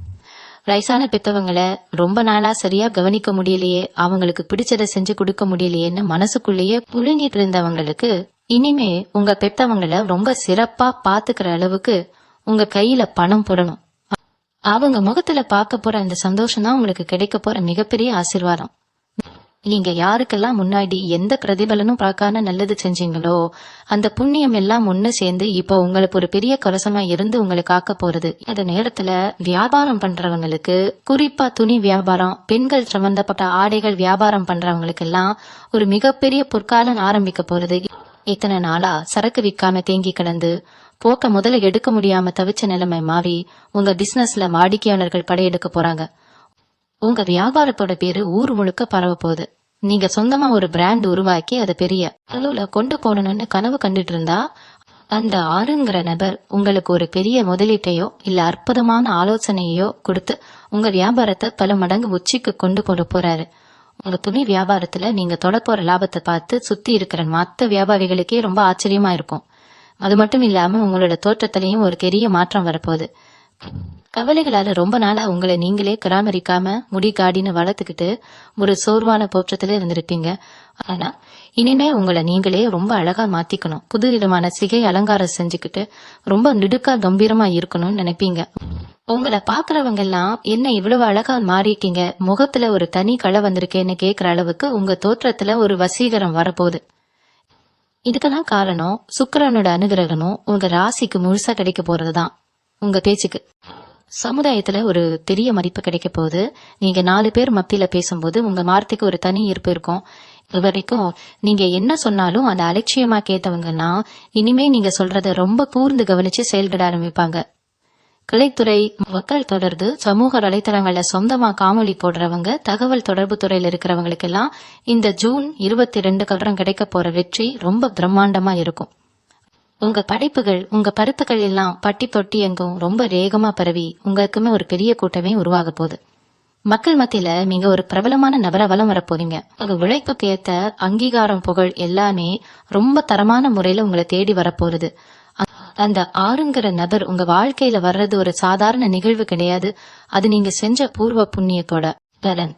வயசான பெத்தவங்களை ரொம்ப நாளா சரியா கவனிக்க முடியலையே, அவங்களுக்கு பிடிச்சதை செஞ்சு கொடுக்க முடியலையேன்னு மனசுக்குள்ளேயே புழுங்கிட்டு இருந்தவங்களுக்கு இனிமே உங்க பெத்தவங்களை ரொம்ப சிறப்பா பாத்துக்கிற அளவுக்கு உங்க கையில பணம் போடணும். அவங்க முகத்துல பார்க்க போற அந்த சந்தோஷம் தான் உங்களுக்கு கிடைக்க போற மிகப்பெரிய ஆசீர்வாதம். நீங்க யாருக்கெல்லாம் முன்னாடி எந்த பிரதிபலனும் பார்க்காம நல்லது செஞ்சீங்களோ அந்த புண்ணியம் எல்லாம் ஒண்ணு சேர்ந்து இப்போ உங்களுக்கு ஒரு பெரிய கவசமா இருந்து உங்களை காக்க போறது. அந்த நேரத்துல வியாபாரம் பண்றவங்களுக்கு, குறிப்பா துணி வியாபாரம், பெண்கள் சம்பந்தப்பட்ட ஆடைகள் வியாபாரம் பண்றவங்களுக்கு எல்லாம் ஒரு மிகப்பெரிய பொற்காலம் ஆரம்பிக்க போறது. இத்தனை நாளா சரக்கு விற்காம தேங்கி கிடந்து போக்க முதல்ல எடுக்க முடியாம தவிச்ச நிலைமை மாறி உங்க பிசினஸ்ல வாடிக்கையாளர்கள் படையெடுக்க போறாங்க. உங்க வியாபாரத்தோட பேரு ஊர் முழுக்க பரவ போகுது. நீங்க சொந்தமா ஒரு பிராண்ட் உருவாக்கி அதை பெரிய அளவுல கொண்டு போகணும்னு கனவு கண்டுட்டு இருந்தா அந்த ஆறுங்கிற நபர் உங்களுக்கு ஒரு பெரிய முதலீட்டையோ இல்ல அற்புதமான ஆலோசனையோ கொடுத்து உங்க வியாபாரத்தை பல மடங்கு உச்சிக்கு கொண்டு கொண்டு போறாரு. உங்க துணி வியாபாரத்துல நீங்க தொட போற லாபத்தை பார்த்து சுத்தி இருக்கிற மத்த வியாபாரிகளுக்கே ரொம்ப ஆச்சரியமா இருக்கும். அது மட்டும் இல்லாம உங்களோட தோற்றத்திலையும் ஒரு பெரிய மாற்றம் வரப்போகுது. கவலைகளால ரொம்ப நாளா உங்களை நீங்களே பராமரிக்காம முடி காடின்னு வளர்த்துக்கிட்டு ஒரு சோர்வான தோற்றத்துல இருந்திருப்பீங்க. ஆனா இனிமே உங்களை நீங்களே ரொம்ப அழகா மாத்திக்கணும். புது விதமான சிகை அலங்காரம் செஞ்சுக்கிட்டு ரொம்ப நெடுக்கா கம்பீரமா இருக்கணும்னு நினைப்பீங்க. உங்களை பாக்குறவங்க எல்லாம் என்ன இவ்வளவு அழகா மாறிக்கீங்க, முகத்துல ஒரு தனி களை வந்திருக்கேன்னு கேக்குற அளவுக்கு உங்க தோற்றத்துல ஒரு வசீகரம் வரப்போகுது. இதுக்கெல்லாம் காரணம் சுக்கிரனோட அனுகிரகமும் உங்க ராசிக்கு முழுசா கிடைக்க போறதுதான். உங்க பேச்சுக்கு சமுதாயத்துல ஒரு பெரிய மதிப்பு கிடைக்க போகுது. நீங்க 4 பேர் மத்தியில பேசும்போது உங்க வார்த்தைக்கு ஒரு தனி ஈர்ப்பு இருக்கும். இது வரைக்கும் நீங்க என்ன சொன்னாலும் அதை அலட்சியமா கேட்டவங்கன்னா இனிமே நீங்க சொல்றத ரொம்ப கூர்ந்து கவனிச்சு செயல்பட ஆரம்பிப்பாங்க. கலைத்துறை, மக்கள் தொடர்பு, சமூக வலைத்தளங்கள்ல சொந்தமா காணொலி போடுறவங்க, தகவல் தொடர்பு துறையில இருக்கிறவங்களுக்கு எல்லாம் இந்த ஜூன் 22 அப்புறம் கிடைக்க போற வெற்றி ரொம்ப பிரம்மாண்டமா இருக்கும். உங்க படைப்புகள், உங்க பருப்புகள் எல்லாம் பட்டி தொட்டி எங்கும் ரொம்ப வேகமா பரவி உங்களுக்குமே ஒரு பெரிய கூட்டமே உருவாக போகுது. மக்கள் மத்தியில நீங்க ஒரு பிரபலமான நபர வலம் வரப்போறீங்க. உங்க உழைப்புக்கு ஏத்த அங்கீகாரம், புகழ் எல்லாமே ரொம்ப தரமான முறையில உங்களை தேடி வரப்போகுது. அந்த ஆறுங்கிற நபர் உங்க வாழ்க்கையில வர்றது ஒரு சாதாரண நிகழ்வு கிடையாது. அது நீங்க செஞ்ச பூர்வ புண்ணியத்தோட பலன்.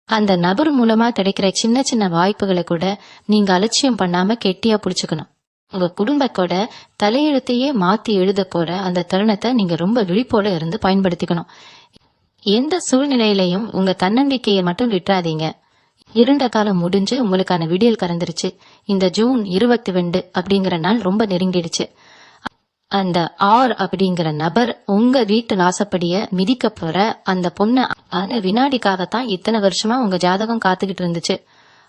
அந்த நபர் மூலமா கிடைக்கிற சின்ன சின்ன வாய்ப்புகளை கூட நீங்க அலட்சியம் பண்ணாம கெட்டியா புடிச்சுக்கணும். உங்க குடும்பத்தோட தலையெழுத்தையே மாத்தி எழுத போற அந்த தருணத்தை நீங்க ரொம்ப விழிப்போட இருந்து பயன்படுத்திக்கணும். எந்த சூழ்நிலையிலையும் உங்க தன்னம்பிக்கையை மட்டும் விட்டுறாதீங்க. இருண்ட காலம் முடிஞ்சு உங்களுக்கான விடியல் கறந்துருச்சு. இந்த ஜூன் 22 அப்படிங்கிற நாள் ரொம்ப நெருங்கிடுச்சு. அந்த ஆர் அப்படிங்கிற நபர் உங்க வீட்டு வாசப்படிய மிதிக்க போற அந்த பொண்ணு அந்த வினாடிக்காகத்தான் இத்தனை வருஷமா உங்க ஜாதகம் காத்துக்கிட்டு இருந்துச்சு.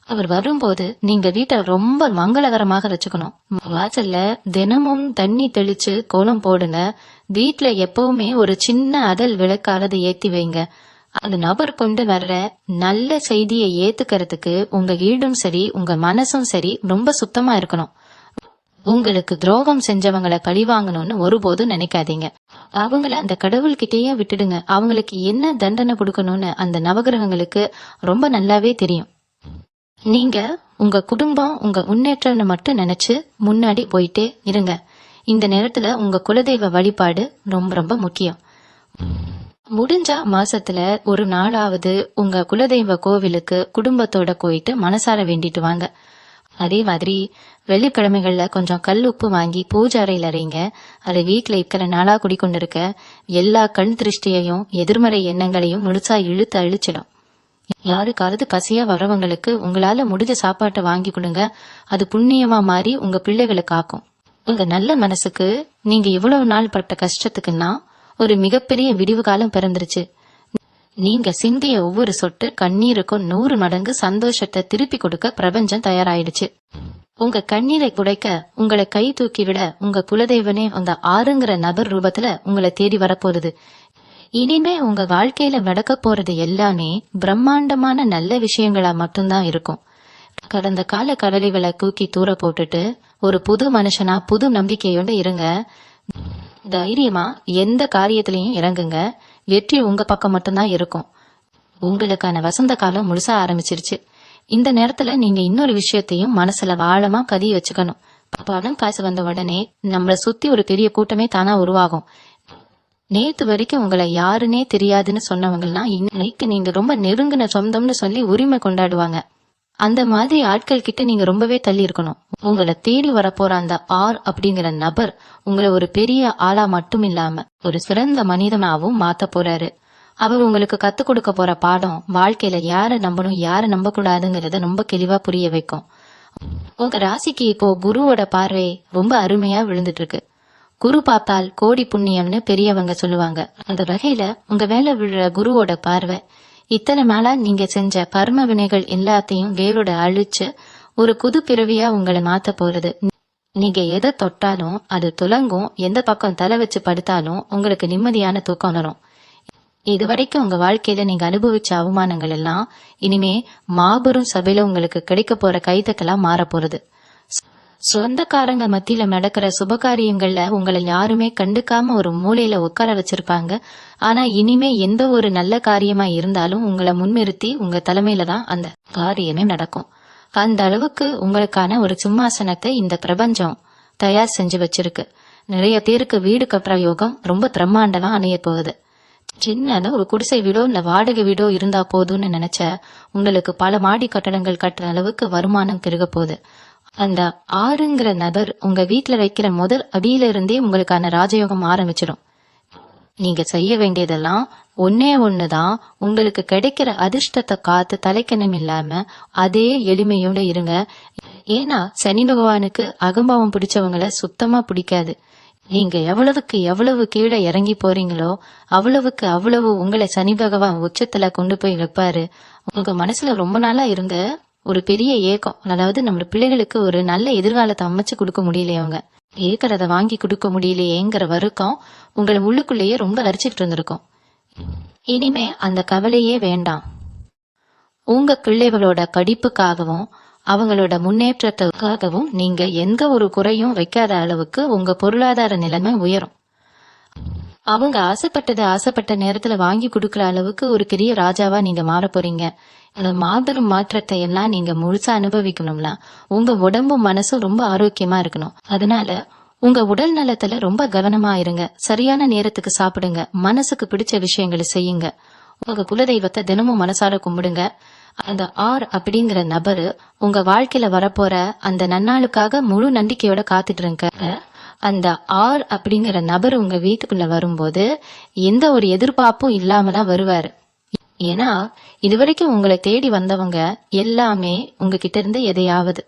அவர் வரும்போது நீங்க வீட்டை ரொம்ப மங்களகரமாக வச்சுக்கணும். வாசல்ல தினமும் தண்ணி தெளிச்சு கோலம் போடுங்க. வீட்டுல எப்பவுமே ஒரு சின்ன அடல் விளக்கானது ஏத்தி வைங்க. அந்த நபர் கொண்டு வர்ற நல்ல செய்தியை ஏத்துக்கிறதுக்கு உங்க வீடும் சரி, உங்க மனசும் சரி ரொம்ப சுத்தமா இருக்கணும். உங்களுக்கு துரோகம் செஞ்சவங்களை பழி வாங்கணும்னு ஒருபோதும் நினைக்காதீங்க. அவங்கள அந்த கடவுள்கிட்டயே விட்டுடுங்க. அவங்களுக்கு என்ன தண்டனை கொடுக்கணும்னு அந்த நவகிரகங்களுக்கு ரொம்ப நல்லாவே தெரியும். நீங்க உங்க குடும்பம், உங்க முன்னேற்றம்னு மட்டும் நினைச்சு முன்னாடி போயிட்டே இருங்க. இந்த நேரத்துல உங்க குலதெய்வ வழிபாடு ரொம்ப ரொம்ப முக்கியம். முடிஞ்சா மாசத்துல ஒரு நாளாவது உங்க குலதெய்வ கோவிலுக்கு குடும்பத்தோட போயிட்டு மனசார வேண்டிட்டு வாங்க. அதே மாதிரி வெள்ளிக்கிழமைகள்ல கொஞ்சம் கல் உப்பு வாங்கி பூஜை அறையில அறைங்க. அது வீட்டுல இருக்கிற நாளா குடிக்கொண்டு இருக்க எல்லா கண் திருஷ்டியையும் எதிர்மறை எண்ணங்களையும் முழுசா இழுத்து அழிச்சிடும். யாருக்காவது பசியா வரவங்களுக்கு உங்களால முடிஞ்ச சாப்பாட்டை வாங்கி கொடுங்க. அது புண்ணியமா மாறி உங்க பிள்ளைகளை காக்கும். உங்க நல்ல மனசுக்கு நீங்க இவ்வளவு நாள் பட்ட கஷ்டத்துக்குன்னா ஒரு மிகப்பெரிய விடிவு காலம் பிறந்துருச்சு. நீங்க சிந்திய ஒவ்வொரு சொட்டு கண்ணீருக்கும் 100 மடங்கு சந்தோஷத்தை திருப்பி கொடுக்க பிரபஞ்சம் தயாராயிடுச்சு. உங்க கண்ணீரை குடைக்க உங்களை கை தூக்கி விட உங்க குலதெய்வனே அந்த ஆறுங்கிற நபர் ரூபத்துல உங்களை தேடி வரப்போகுது. இனிமே உங்க வாழ்க்கையில நடக்க போறது எல்லாமே பிரம்மாண்டமான நல்ல விஷயங்களா மட்டும்தான் இருக்கும். கடந்த கால கடலைகளை தூக்கி தூர போட்டுட்டு ஒரு புது மனுஷனா புது நம்பிக்கையோட இருங்க. தைரியமா எந்த காரியத்திலையும் இறங்குங்க. வெற்றி உங்க பக்கம் மட்டும்தான் இருக்கும். உங்களுக்கான வசந்த காலம் முழுசா ஆரம்பிச்சிருச்சு. இந்த நேரத்துல நீங்க இன்னொரு விஷயத்தையும் மனசுல ஆழமா பதிய வச்சுக்கணும். பணம் காசு வந்த உடனே நம்மள சுத்தி ஒரு பெரிய கூட்டமே தானா உருவாகும். நேத்து வரைக்கும் உங்களை யாருன்னே தெரியாதுன்னு சொன்னவங்கலாம் இன்னைக்கு நீங்க ரொம்ப நெருங்கின சொந்தம்னு சொல்லி உரிமை கொண்டாடுவாங்க. அந்த மாதிரி ஆட்கள் கிட்ட நீங்க ரொம்பவே தள்ளி இருக்கணும். உங்களை தேடி வரப்போற அந்த ஆர் அப்படிங்கிற நபர் உங்களை ஒரு பெரிய ஆளா மட்டும் இல்லாம ஒரு சிறந்த மனிதனாவும் மாத்த போறாரு. அவர் உங்களுக்கு கத்துக் கொடுக்க போற பாடம் வாழ்க்கையில யார நம்பணும் யார நம்ப கூடாதுங்கிறத ரொம்ப தெளிவா புரிய வைக்கும். உங்க ராசிக்கு இப்போ குருவோட பார்வை ரொம்ப அருமையா விழுந்துட்டு இருக்கு. குரு பார்த்தால் கோடி புண்ணியம்னு பெரியவங்க சொல்லுவாங்க. அந்த வகையில உங்க மேல விழுற குருவோட பார்வை இத்தனை நாளா நீங்க செஞ்ச கர்ம வினைகள் எல்லாத்தையும் வேரோட அழிச்சு ஒரு புது பிறவியா உங்களை மாத்த போறது. நீங்க எதை தொட்டாலும் அது துலங்கும். எந்த பக்கம் தலை வச்சு படுத்தாலும் உங்களுக்கு நிம்மதியான தூக்கம் வரும். இதுவரைக்கும் உங்க வாழ்க்கையில நீங்க அனுபவிச்ச அவமானங்கள் எல்லாம் இனிமே மாபெரும் சபையில உங்களுக்கு கிடைக்க போற கைதட்டலா மாற போறது. சொந்தக்காரங்க மத்தியில நடக்கிற சுபகாரியங்கள்ல உங்களை யாருமே கண்டுக்காம ஒரு மூலையில உட்கார வச்சிருப்பாங்க. ஆனா இனிமே எந்த ஒரு நல்ல காரியமா இருந்தாலும் உங்களை முன்னிறுத்தி உங்க தலைமையில தான் அந்த காரியமே நடக்கும். அந்த அளவுக்கு உங்களுக்கான ஒரு சிம்மாசனத்தை இந்த பிரபஞ்சம் தயார் செஞ்சு வச்சிருக்கு. நிறைய பேருக்கு வீடு கட்டுற யோகம் ரொம்ப பிரம்மாண்டமா அமைய போகுது. சின்ன ஒரு குடிசை வீடோ இல்ல வாடகை வீடோ இருந்தா போதும்னு நினைச்ச உங்களுக்கு பல மாடி கட்டடங்கள் கட்டுற அளவுக்கு வருமானம் பெருக போகுது. அந்த ஆறுங்கிற நபர் உங்க வீட்டுல வைக்கிற முதல் அடியில இருந்தே உங்களுக்கான ராஜயோகம் ஆரம்பிச்சிடும். நீங்க செய்ய வேண்டியதெல்லாம் ஒன்னே ஒண்ணுதான். உங்களுக்கு கிடைக்கிற அதிர்ஷ்டத்தை காத்து தலைக்கணம் இல்லாம அதே எளிமையோட இருங்க. ஏன்னா சனி பகவானுக்கு அகம்பாவம் பிடிச்சவங்களை சுத்தமா பிடிக்காது. நீங்க எவ்வளவுக்கு எவ்வளவு கீழே இறங்கி போறீங்களோ அவ்வளவுக்கு அவ்வளவு உங்களை சனி பகவான் உச்சத்துல கொண்டு போய் வைப்பாரு. உங்க மனசுல ரொம்ப நாளா இருந்த ஒரு பெரிய ஏக்கம், அதாவது நம்ம பிள்ளைகளுக்கு ஒரு நல்ல எதிர்காலத்தை அமைச்சு கொடுக்க முடியலையே, அவங்க ஏக்கறத வாங்கி கொடுக்க முடியலையேங்கிற வருத்தம் உங்களை உள்ளுக்குள்ளேயே ரொம்ப அரிச்சிட்டு இருந்திருக்கும். இனிமே அந்த கவலையே வேண்டாம். உங்க பிள்ளைகளோட படிப்புக்காகவும் அவங்களோட முன்னேற்றத்துக்காகவும் நீங்க எந்த ஒரு குறையும் வைக்காத அளவுக்கு உங்க பொருளாதார நிலைமை உயரும். அவங்க ஆசைப்பட்ட நேரத்துல வாங்கி கொடுக்கற அளவுக்கு ஒரு பெரிய ராஜாவா நீங்க மாற போறீங்க. இந்த மாபெரும் மாற்றத்தை எல்லாம் நீங்க முழுசா அனுபவிக்கணும்னா உங்க உடம்பும் மனசும் ரொம்ப ஆரோக்கியமா இருக்கணும். அதனால உங்க உடல் நலத்துல ரொம்ப கவனமா இருங்க. சரியான நேரத்துக்கு சாப்பிடுங்க. மனசுக்கு பிடிச்ச விஷயங்களை செய்யுங்க. உங்க குலதெய்வத்தை தினமும் மனசார கும்பிடுங்க. அந்த ஆர் அப்படிங்கிற நபரு உங்க வாழ்க்கையில வரப்போற அந்த நன்னாளுக்காக முழு நம்பிக்கையோட காத்துட்டு இருக்க. அந்த ஆர் அப்படிங்கிற நபர் உங்க வீட்டுக்குள்ள வரும்போது எந்த ஒரு எதிர்பார்ப்பும் இல்லாம தான் வருவாரு. ஏன்னா இதுவரைக்கும் உங்களை தேடி வந்தவங்க எல்லாமே உங்ககிட்ட இருந்து எதையாவது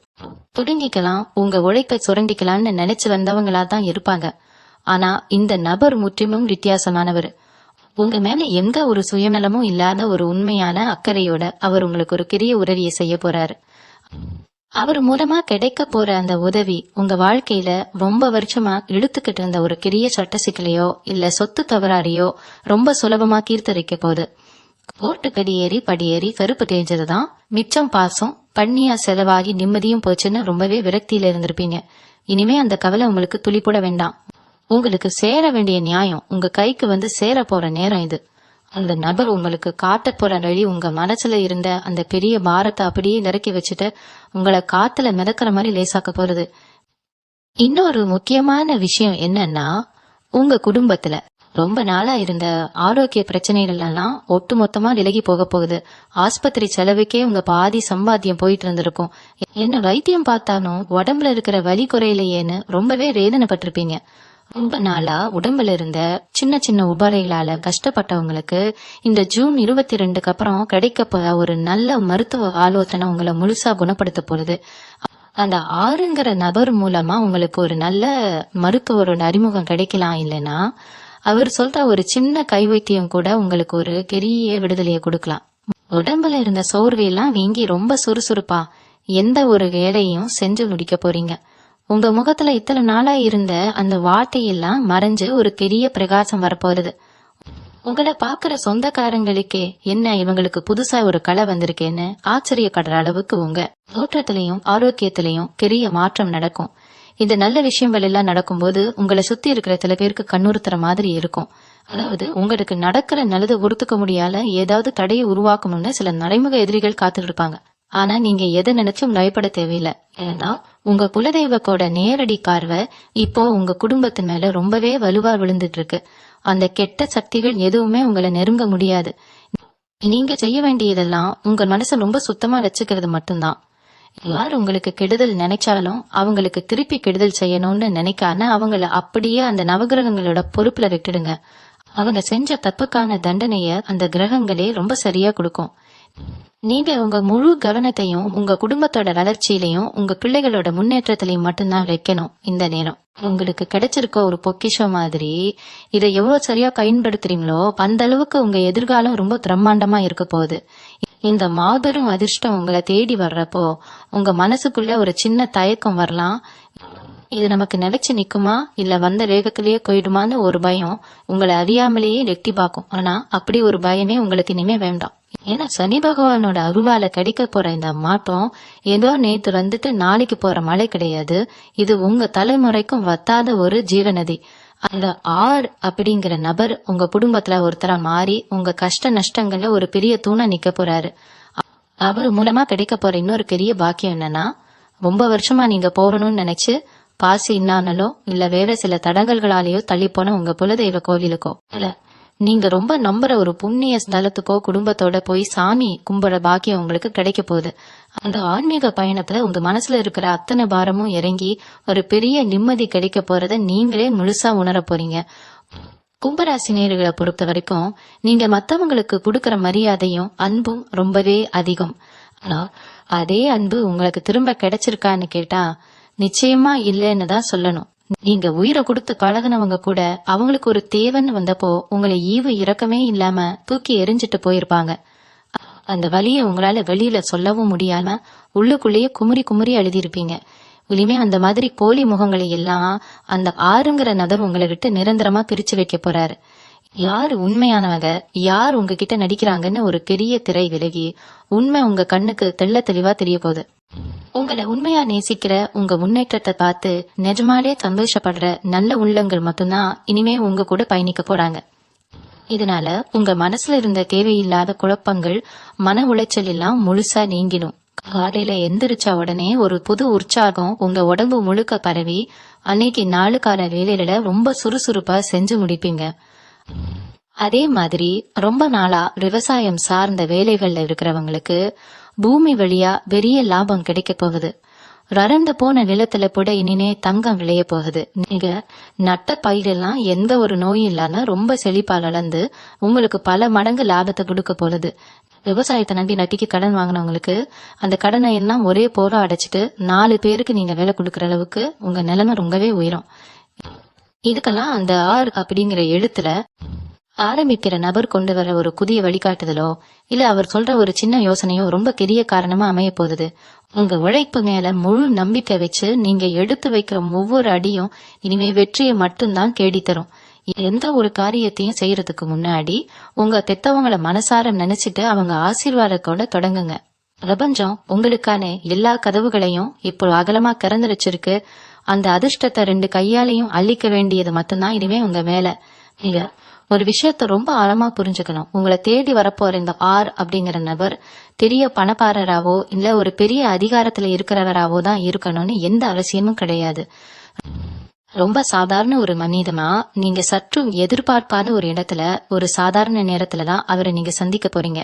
துடுங்கிக்கலாம், உங்க உழைப்பை சுரண்டிக்கலாம்னு நினைச்சு வந்தவங்களா தான் இருப்பாங்க. ஆனா இந்த நபர் முற்றிலும் வித்தியாசமானவர். உங்க மேல எந்த ஒரு சுயநலமும் இல்லாத ஒரு உண்மையான அக்கறையோட அவர் உங்களுக்கு ஒரு பெரிய உதவியை செய்ய போறாரு. அவர் மூலமா கிடைக்க போற அந்த உதவி உங்க வாழ்க்கையில ரொம்ப வருஷமா இழுத்துக்கிட்டு இருந்த ஒரு பெரிய சட்ட சிக்கலையோ இல்ல சொத்து தவறாரியோ ரொம்ப சுலபமா தீர்த்தரிக்க போகுது. கோர்ட்டு படியேறி கருப்பு தேஞ்சதுதான் மிச்சம் பாசம் பண்ணியா செலவாகி நிம்மதியும் போச்சுன்னு ரொம்பவே விரக்தியில இருந்திருப்பீங்க. இனிமே அந்த கவலை உங்களுக்கு துளிப்பட வேண்டாம். உங்களுக்கு சேர வேண்டிய நியாயம் உங்க கைக்கு வந்து சேர போற நேரம் இது. அந்த நபர் உங்களுக்கு காட்ட போற வழி உங்க மனசுல இருந்த அந்த பெரிய பாரத்தை அப்படியே இறக்கி வச்சுட்டு உங்களை காத்துல மிதக்கிற மாதிரி லேசாக்க போறது. இன்னொரு முக்கியமான விஷயம் என்னன்னா, உங்க குடும்பத்துல ரொம்ப நாளா இருந்த ஆரோக்கிய பிரச்சனைகள் எல்லாம் ஒட்டு மொத்தமா விலகி போக போகுது. ஆஸ்பத்திரி செலவுக்கே உங்க பாதி சம்பாத்தியம் போயிட்டு இருந்திருக்கும். என்ன வைத்தியம் பார்த்தாலும் உடம்புல இருக்கிற வலி குறையிலையேன்னு ரொம்பவே வேதனைப்பட்டிருப்பீங்க. ரொம்ப நாளா உடம்புல இருந்த சின்ன சின்ன உபாதைகளால கஷ்டப்பட்டவங்களுக்கு இந்த ஜூன் 22 அப்புறம் கிடைக்க போற ஒரு நல்ல மருத்துவ ஆலோசனை உங்களை முழுசா குணப்படுத்த போறது. அந்த ஆறுங்கிற நபர் மூலமா உங்களுக்கு ஒரு நல்ல மருத்துவரோட அறிமுகம் கிடைக்கலாம். இல்லைன்னா அவர் சொல்ற ஒரு சின்ன கைவைத்தியம் கூட உங்களுக்கு ஒரு பெரிய விடுதலையை கொடுக்கலாம். உடம்புல இருந்த சோர்வையெல்லாம் வீங்கி ரொம்ப சுறுசுறுப்பா எந்த ஒரு வேலையும் செஞ்சு முடிக்க போறீங்க. உங்க முகத்துல இத்தனை நாளா இருந்த அந்த வார்த்தையெல்லாம் மறைஞ்சு ஒரு பெரிய பிரகாசம் வரப்போகுது. உங்களை பாக்குற சொந்தக்காரங்களுக்கே என்ன இவங்களுக்கு புதுசா ஒரு கலை வந்திருக்கேன்னு ஆச்சரியப்படுற அளவுக்கு உங்க தோற்றத்திலையும் ஆரோக்கியத்திலையும் பெரிய மாற்றம் நடக்கும். இந்த நல்ல விஷயங்கள் எல்லாம் நடக்கும்போது உங்களை சுத்தி இருக்கிற சில பேருக்கு கண்ணுறுத்துற மாதிரி இருக்கும். அதாவது உங்களுக்கு நடக்கிற நல்லதை ஒருத்துக்க முடியாத ஏதாவது தடையை உருவாக்கணும்னு சில நடைமுக எதிரிகள் காத்துட்டு இருப்பாங்க. ஆனா நீங்க எதை நினைச்சும் பயப்பட தேவையில்லை. ஏன்னா உங்க குலதெய்வத்தோட நேரடி பார்வை இப்போ உங்க குடும்பத்து மேல ரொம்பவே வலுவா விழுந்துட்டு இருக்கு. அந்த கெட்ட சக்திகள் எதுவுமே உங்களை நெருங்க முடியாது. நீங்க செய்ய வேண்டியதெல்லாம் உங்க மனசை ரொம்ப சுத்தமா வச்சுக்கிறது மட்டும்தான். யார் உங்களுக்கு கெடுதல் நினைச்சாலும் அவங்களுக்கு திருப்பி கெடுதல் செய்யணும்னு நினைக்காம அவங்கள அப்படியே அந்த நவகிரகங்களோட பொறுப்புல விட்டுடுங்க. அவங்க செஞ்ச தப்புக்கான தண்டனைய அந்த கிரகங்களே ரொம்ப சரியா கொடுக்கும். நீங்க உங்க முழு கவனத்தையும் உங்க குடும்பத்தோட வளர்ச்சியிலையும் உங்க பிள்ளைகளோட முன்னேற்றத்திலையும் மட்டும்தான் வைக்கணும். இந்த நேரம் உங்களுக்கு கிடைச்சிருக்க ஒரு பொக்கிஷம் மாதிரி இதை எவ்வளவு சரியா பயன்படுத்துறீங்களோ அந்த அளவுக்கு உங்க எதிர்காலம் ரொம்ப பிரம்மாண்டமா இருக்க போகுது. இந்த மாபெரும் அதிர்ஷ்டம் உங்களை தேடி வர்றப்போ உங்க மனசுக்குள்ள ஒரு சின்ன தயக்கம் வரலாம். இது நமக்கு நிலைச்சு நிக்குமா இல்ல வந்த வேகத்திலேயே போயிடுமான்னு ஒரு பயம் உங்களை அறியாமலேயே எட்டி பார்க்கும். ஆனா அப்படி ஒரு பயமே உங்களுக்கு இனிமே வேண்டாம். ஏன்னா சனி பகவானோட அருவால கிடைக்க போற இந்த மாற்றம் ஏதோ நேத்து வந்துட்டு நாளைக்கு போற மழை கிடையாது. இது உங்க தலைமுறைக்கும் வத்தாத ஒரு ஜீவநதி. அந்த ஆர் அப்படிங்கிற நபர் உங்க குடும்பத்துல ஒருத்தரா மாறி உங்க கஷ்ட நஷ்டங்கள்ல ஒரு பெரிய தூணா நிக்க போறாரு. அவர் மூலமா கிடைக்க போற இன்னொரு பெரிய பாக்கியம் என்னன்னா, ரொம்ப வருஷமா நீங்க போகணும்னு நினைச்சு பாசி இன்னானலோ இல்ல வேற சில தடங்கல்களாலேயோ தள்ளி போன உங்க குலதெய்வ கோவிலுக்கோ இல்ல நீங்க ரொம்ப நம்புற ஒரு புண்ணிய ஸ்தலத்துக்கோ குடும்பத்தோட போய் சாமி கும்பிட பாக்கியம் உங்களுக்கு கிடைக்க போகுது. அந்த ஆன்மீக பயணத்துல உங்க மனசுல இருக்கிற அத்தனை பாரமும் இறங்கி ஒரு பெரிய நிம்மதி கிடைக்க போறத நீங்களே முழுசா உணர போறீங்க. கும்பராசி நேயர்களை பொறுத்த வரைக்கும் நீங்க மத்தவங்களுக்கு கொடுக்கற மரியாதையும் அன்பும் ரொம்பவே அதிகம். ஆனா அதே அன்பு உங்களுக்கு திரும்ப கிடைச்சிருக்கான்னு கேட்டா நிச்சயமா இல்லைன்னு தான் சொல்லணும். நீங்க உயிரை கொடுத்து பழகினவங்க கூட அவங்களுக்கு ஒரு தேவைன்னு வந்தப்போ உங்களை ஈவு இரக்கமே இல்லாம தூக்கி எரிஞ்சிட்டு போயிருப்பாங்க. அந்த வலியை உங்களால வெளியில சொல்லவும் முடியாம உள்ளுக்குள்ளேயே குமுறி குமுறி எழுதியிருப்பீங்க. இனிமே அந்த மாதிரி போலி முகங்களை எல்லாம் அந்த ஆறுங்கிற நபர் உங்களை விட்டு நிரந்தரமா பிரிச்சு வைக்க போறாரு. யார் உண்மையானவங்க யார் உங்ககிட்ட நடிக்கிறாங்கன்னு ஒரு பெரிய திரை விலகி உண்மை உங்க கண்ணுக்கு தெள்ள தெளிவா தெரிய போகுது. உங்களை உண்மையா நேசிக்கிற உங்க முன்னேற்றத்தை பார்த்து நிஜமாலே சந்தோஷப்படுற நல்ல உள்ளங்கள் மட்டும்தான் இனிமே உங்க கூட பயணிக்க போறாங்க. இதனால உங்க மனசுல இருந்த தேவையில்லாத குழப்பங்கள் மன உளைச்சல் எல்லாம் முழுசா நீங்கிடும். காலையில எந்திரிச்ச உடனே ஒரு புது உற்சாகம் உங்க உடம்பு முழுக்க பரவி அன்னைக்கு நாளுக்கான வேலையில ரொம்ப சுறுசுறுப்பா செஞ்சு முடிப்பீங்க. அதே மாதிரி ரொம்ப நாளா விவசாயம் சார்ந்த வேலைகள்ல இருக்கிறவங்களுக்கு பூமி வழியா பெரிய லாபம் கிடைக்க போகுது. வறண்டு போன நிலத்துல கூட இனிமே தங்கம் விளைய போகுது. நீங்க நட்ட பயிரெல்லாம் எந்த ஒரு நோயும் இல்லாம ரொம்ப செழிப்பா வளர்ந்து உங்களுக்கு பல மடங்கு லாபத்தை கொடுக்க போகுது. விவசாயத்தை நம்பி நட்டிக்கு கடன் வாங்கினவங்களுக்கு அந்த கடனை எல்லாம் ஒரே போரா அடைச்சிட்டு 4 பேருக்கு நீங்க வேலை கொடுக்கற அளவுக்கு உங்க நிலைமை ரொம்பவே உயரும். இதுக்கெல்லாம் அந்த ஆர் அப்படிங்கிற எழுத்துல ஆரம்பிக்கிற நபர் கொண்டு வர ஒரு புதிய வழிகாட்டுதலோ இல்ல அவர் சொல்ற ஒரு சின்ன யோசனையோ ரொம்ப பெரிய காரணமா அமைய போகுது. உங்க உழைப்பு மேல முழு நம்பிக்கை வச்சு நீங்க எடுத்து வைக்கிற ஒவ்வொரு அடியும் இனிமே வெற்றியை மட்டும்தான் தேடித்தரும். எந்த ஒரு காரியத்தையும் செய்யறதுக்கு முன்னாடி உங்க பெத்தவங்களை மனசார நினைச்சிட்டு அவங்க ஆசீர்வாதத்தோட தொடங்குங்க. பிரபஞ்சம் உங்களுக்கான எல்லா கதவுகளையும் இப்போ அகலமா திறந்து வச்சிருக்கு. அந்த அதிர்ஷ்டத்தை 2 கையாலையும் அள்ளிக்க வேண்டியது மட்டும்தான் இனிமே உங்க மேல. நீங்க ஒரு விஷயத்த ரொம்ப ஆழமா புரிஞ்சுக்கணும். உங்களை தேடி வரப்போற இந்த ஆர் அப்படிங்கிற நபர் பெரிய பணக்காரராவோ இல்ல ஒரு பெரிய அதிகாரத்துல இருக்கிறவராவோ தான் இருக்கணும்னு எந்த அவசியமும் கிடையாது. ரொம்ப சாதாரண ஒரு மனிதனா நீங்க சற்றும் எதிர்பார்க்காத ஒரு இடத்துல ஒரு சாதாரண நேரத்துலதான் அவரை நீங்க சந்திக்க போறீங்க.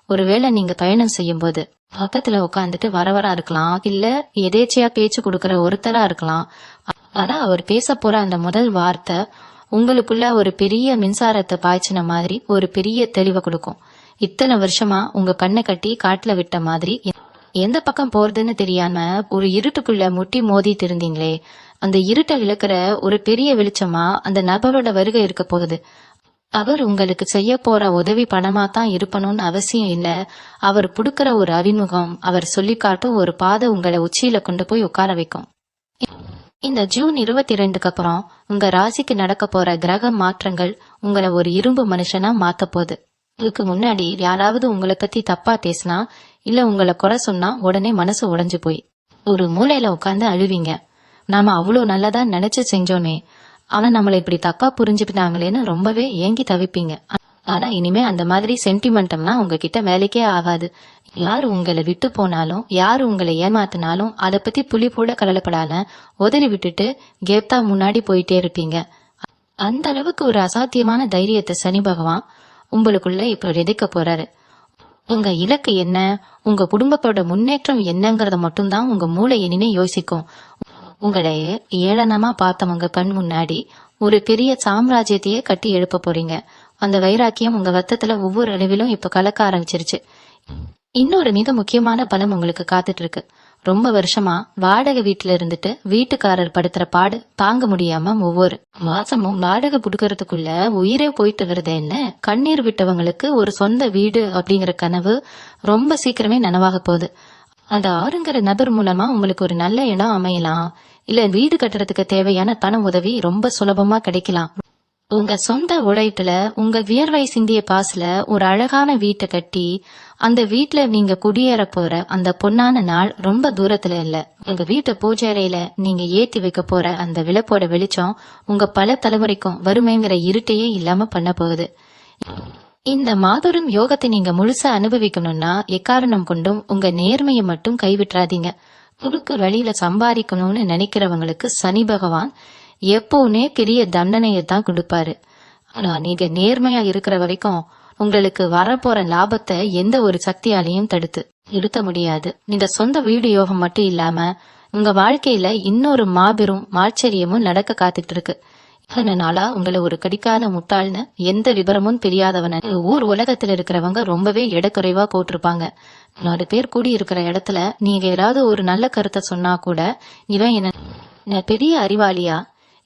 ஒருவேளை நீங்க பயணம் செய்யும் போது பக்கத்துல உட்காந்துட்டு வரவரா இருக்கலாம், இல்ல எதேச்சையா பேச்சு கொடுக்கற ஒருத்தரா இருக்கலாம். ஆனா அவர் பேச போற அந்த முதல் வார்த்தை உங்களுக்குள்ள ஒரு பெரிய மின்சாரத்தை பாய்ச்சின மாதிரி ஒரு பெரிய தெளிவை கொடுக்கும். இத்தனை வருஷமா உங்க கண்ணை கட்டி காட்டுல விட்ட மாதிரி எந்த பக்கம் போறதுன்னு தெரியாம ஒரு இருட்டுக்குள்ள முட்டி மோதிட்டு இருந்தீங்களே, அந்த இருட்டை விளக்குற ஒரு பெரிய வெளிச்சமா அந்த நபரோட வருகை இருக்க போகுது. அவர் உங்களுக்கு செய்ய போற உதவி பணமா தான் இருக்கணும்னு அவசியம் இல்ல. அவர் புடுக்கிற ஒரு அறிமுகம், அவர் சொல்லி காட்டும் ஒரு பாதை உங்களை உச்சியில கொண்டு போய் உட்கார வைக்கும். இந்த ஜூன் 22க்கு அப்புறம் உங்க ராசிக்கு நடக்க போற கிரக மாற்றங்கள் உங்களை ஒரு இரும்பு மனுஷனா மாத்த போகுது. இதுக்கு முன்னாடி யாராவது உங்களை பத்தி தப்பா பேசினா இல்ல உங்களை குறை சொன்னா உடனே மனசு உடைஞ்சு போய் ஒரு மூலையில உட்கார்ந்து அழுவீங்க. நாம அவ்வளவு நல்லதா நினைச்சு செஞ்சோமே, ஆனா நம்மளை இப்படி தப்பா புரிஞ்சுக்கிட்டாங்களேன்னு ரொம்பவே ஏங்கி தவிப்பீங்க. ஆனா இனிமே அந்த மாதிரி சென்டிமெண்டம்லாம் உங்ககிட்ட வேலைக்கே ஆகாது. யாரு உங்களை விட்டு போனாலும், யாரு உங்களை ஏமாத்தினாலும் அதை பத்தி புலி போட கவலைப்படாத உதறி விட்டுட்டு கேப்தா முன்னாடி போயிட்டே இருப்பீங்க. அந்த அளவுக்கு ஒரு அசாத்தியமான தைரியத்தை சனி பகவான் உங்களுக்குள்ள இப்ப விதைக்க போறாரு. உங்க இலக்கு என்ன, உங்க குடும்பத்தோட முன்னேற்றம் என்னங்கறத மட்டும்தான் உங்க மூளை இனிமே யோசிக்கும். உங்களை ஏளனமா பார்த்தவங்க கண் முன்னாடி ஒரு பெரிய சாம்ராஜ்யத்தையே கட்டி எழுப்ப போறீங்க. அந்த வைராக்கியம் உங்க ரத்தத்துல ஒவ்வொரு அளவிலும் இப்ப கலக்க ஆரம்பிச்சிருச்சு. இன்னொரு மிக முக்கியமான பலம் உங்களுக்கு காத்துட்டு இருக்கு. ரொம்ப வருஷமா வாடகை வீட்டுல இருந்துட்டு வீட்டுக்காரர் படுத்துற பாடு தாங்க முடியாம ஒவ்வொரு மாசமும் வாடகை புடுக்கறதுக்குள்ள உயிரே போயிட்டு வருது. என்ன கண்ணீர் விட்டவங்களுக்கு ஒரு சொந்த வீடு அப்படிங்கிற கனவு ரொம்ப சீக்கிரமே நனவாக போகுது. அந்த ஆறுங்கிற நபர் மூலமா உங்களுக்கு ஒரு நல்ல இடம் அமையலாம். இல்ல வீடு கட்டுறதுக்கு தேவையான பண உதவி ரொம்ப சுலபமா கிடைக்கலாம். உங்க சொந்த உழைப்புல உங்க வியர்வை சிந்திய பாசுல ஒரு அழகான வீட்டை கட்டி அந்த வீட்டுல நீங்க குடியேற போற அந்த பொன்னான நாள் ரொம்ப தூரத்துல இல்ல. உங்க வீட்டு பூஜை அறையில நீங்க ஏத்தி வைக்க போற அந்த விளக்கோட வெளிச்சம் உங்க பல தலைமுறைக்கும் வறுமைங்கிற இருட்டையே இல்லாம பண்ண போகுது. இந்த மாபெரும் யோகத்தை நீங்க முழுசா அனுபவிக்கணும்னா எக்காரணம் கொண்டும் உங்க நேர்மையை மட்டும் கைவிட்டுறாதீங்க. குறுக்கு வழியில சம்பாதிக்கணும்னு நினைக்கிறவங்களுக்கு சனி பகவான் எப்பவுமே பெரிய தண்டனையை தான் கொடுப்பாரு. ஆனா நீங்க நேர்மையா இருக்கிற வரைக்கும் உங்களுக்கு வரப்போற லாபத்தை எந்த ஒரு சக்தியாலையும் தடுத்து நிறுத்த முடியாது. நீங்க சொந்த வீடு யோகம் மட்டும் இல்லாம உங்க வாழ்க்கையில இன்னொரு மாபெரும் ஆச்சரியமும் நடக்க காத்துட்டு இருக்கு. அதனால உங்களை ஒரு கடிக்காத முட்டாள்னு எந்த விபரமும் தெரியாதவன ஊர் உலகத்துல இருக்கிறவங்க ரொம்பவே எடக்குறைவா போட்டிருப்பாங்க. 4 பேர் கூடி இருக்கிற இடத்துல நீங்க ஏதாவது ஒரு நல்ல கருத்தை சொன்னா கூட இவன் என்ன பெரிய அறிவாளியா,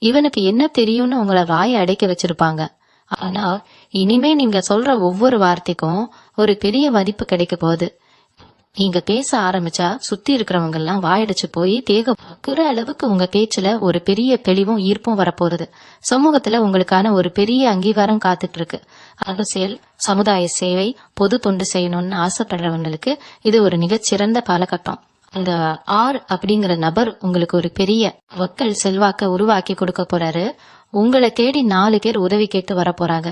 இவனுக்கு என்ன தெரியும்னு உங்களை வாயை அடைக்க வச்சிருப்பாங்க. ஆனா இனிமே நீங்க சொல்ற ஒவ்வொரு வார்த்தைக்கும் ஒரு பெரிய மதிப்பு கிடைக்க போகுது. நீங்க பேச ஆரம்பிச்சா சுத்தி இருக்கிறவங்க எல்லாம் வாயடிச்சு போய் தேகுற அளவுக்கு உங்க பேச்சுல ஒரு பெரிய தெளிவும் ஈர்ப்பும் வரப்போறது. சமூகத்துல உங்களுக்கான ஒரு பெரிய அங்கீகாரம் காத்துட்டு இருக்கு. அரசியல், சமுதாய சேவை, பொது தொண்டு செய்யணும்னு ஆசைப்படுறவங்களுக்கு இது ஒரு மிகச்சிறந்த காலகட்டம். இந்த அப்படிங்கிற நபர் உங்களுக்கு ஒரு பெரிய வக்கல் செல்வாக்க உருவாக்கி கொடுக்க போறாரு. உங்களை தேடி 4 பேர் உதவி கேட்டு வர போறாங்க.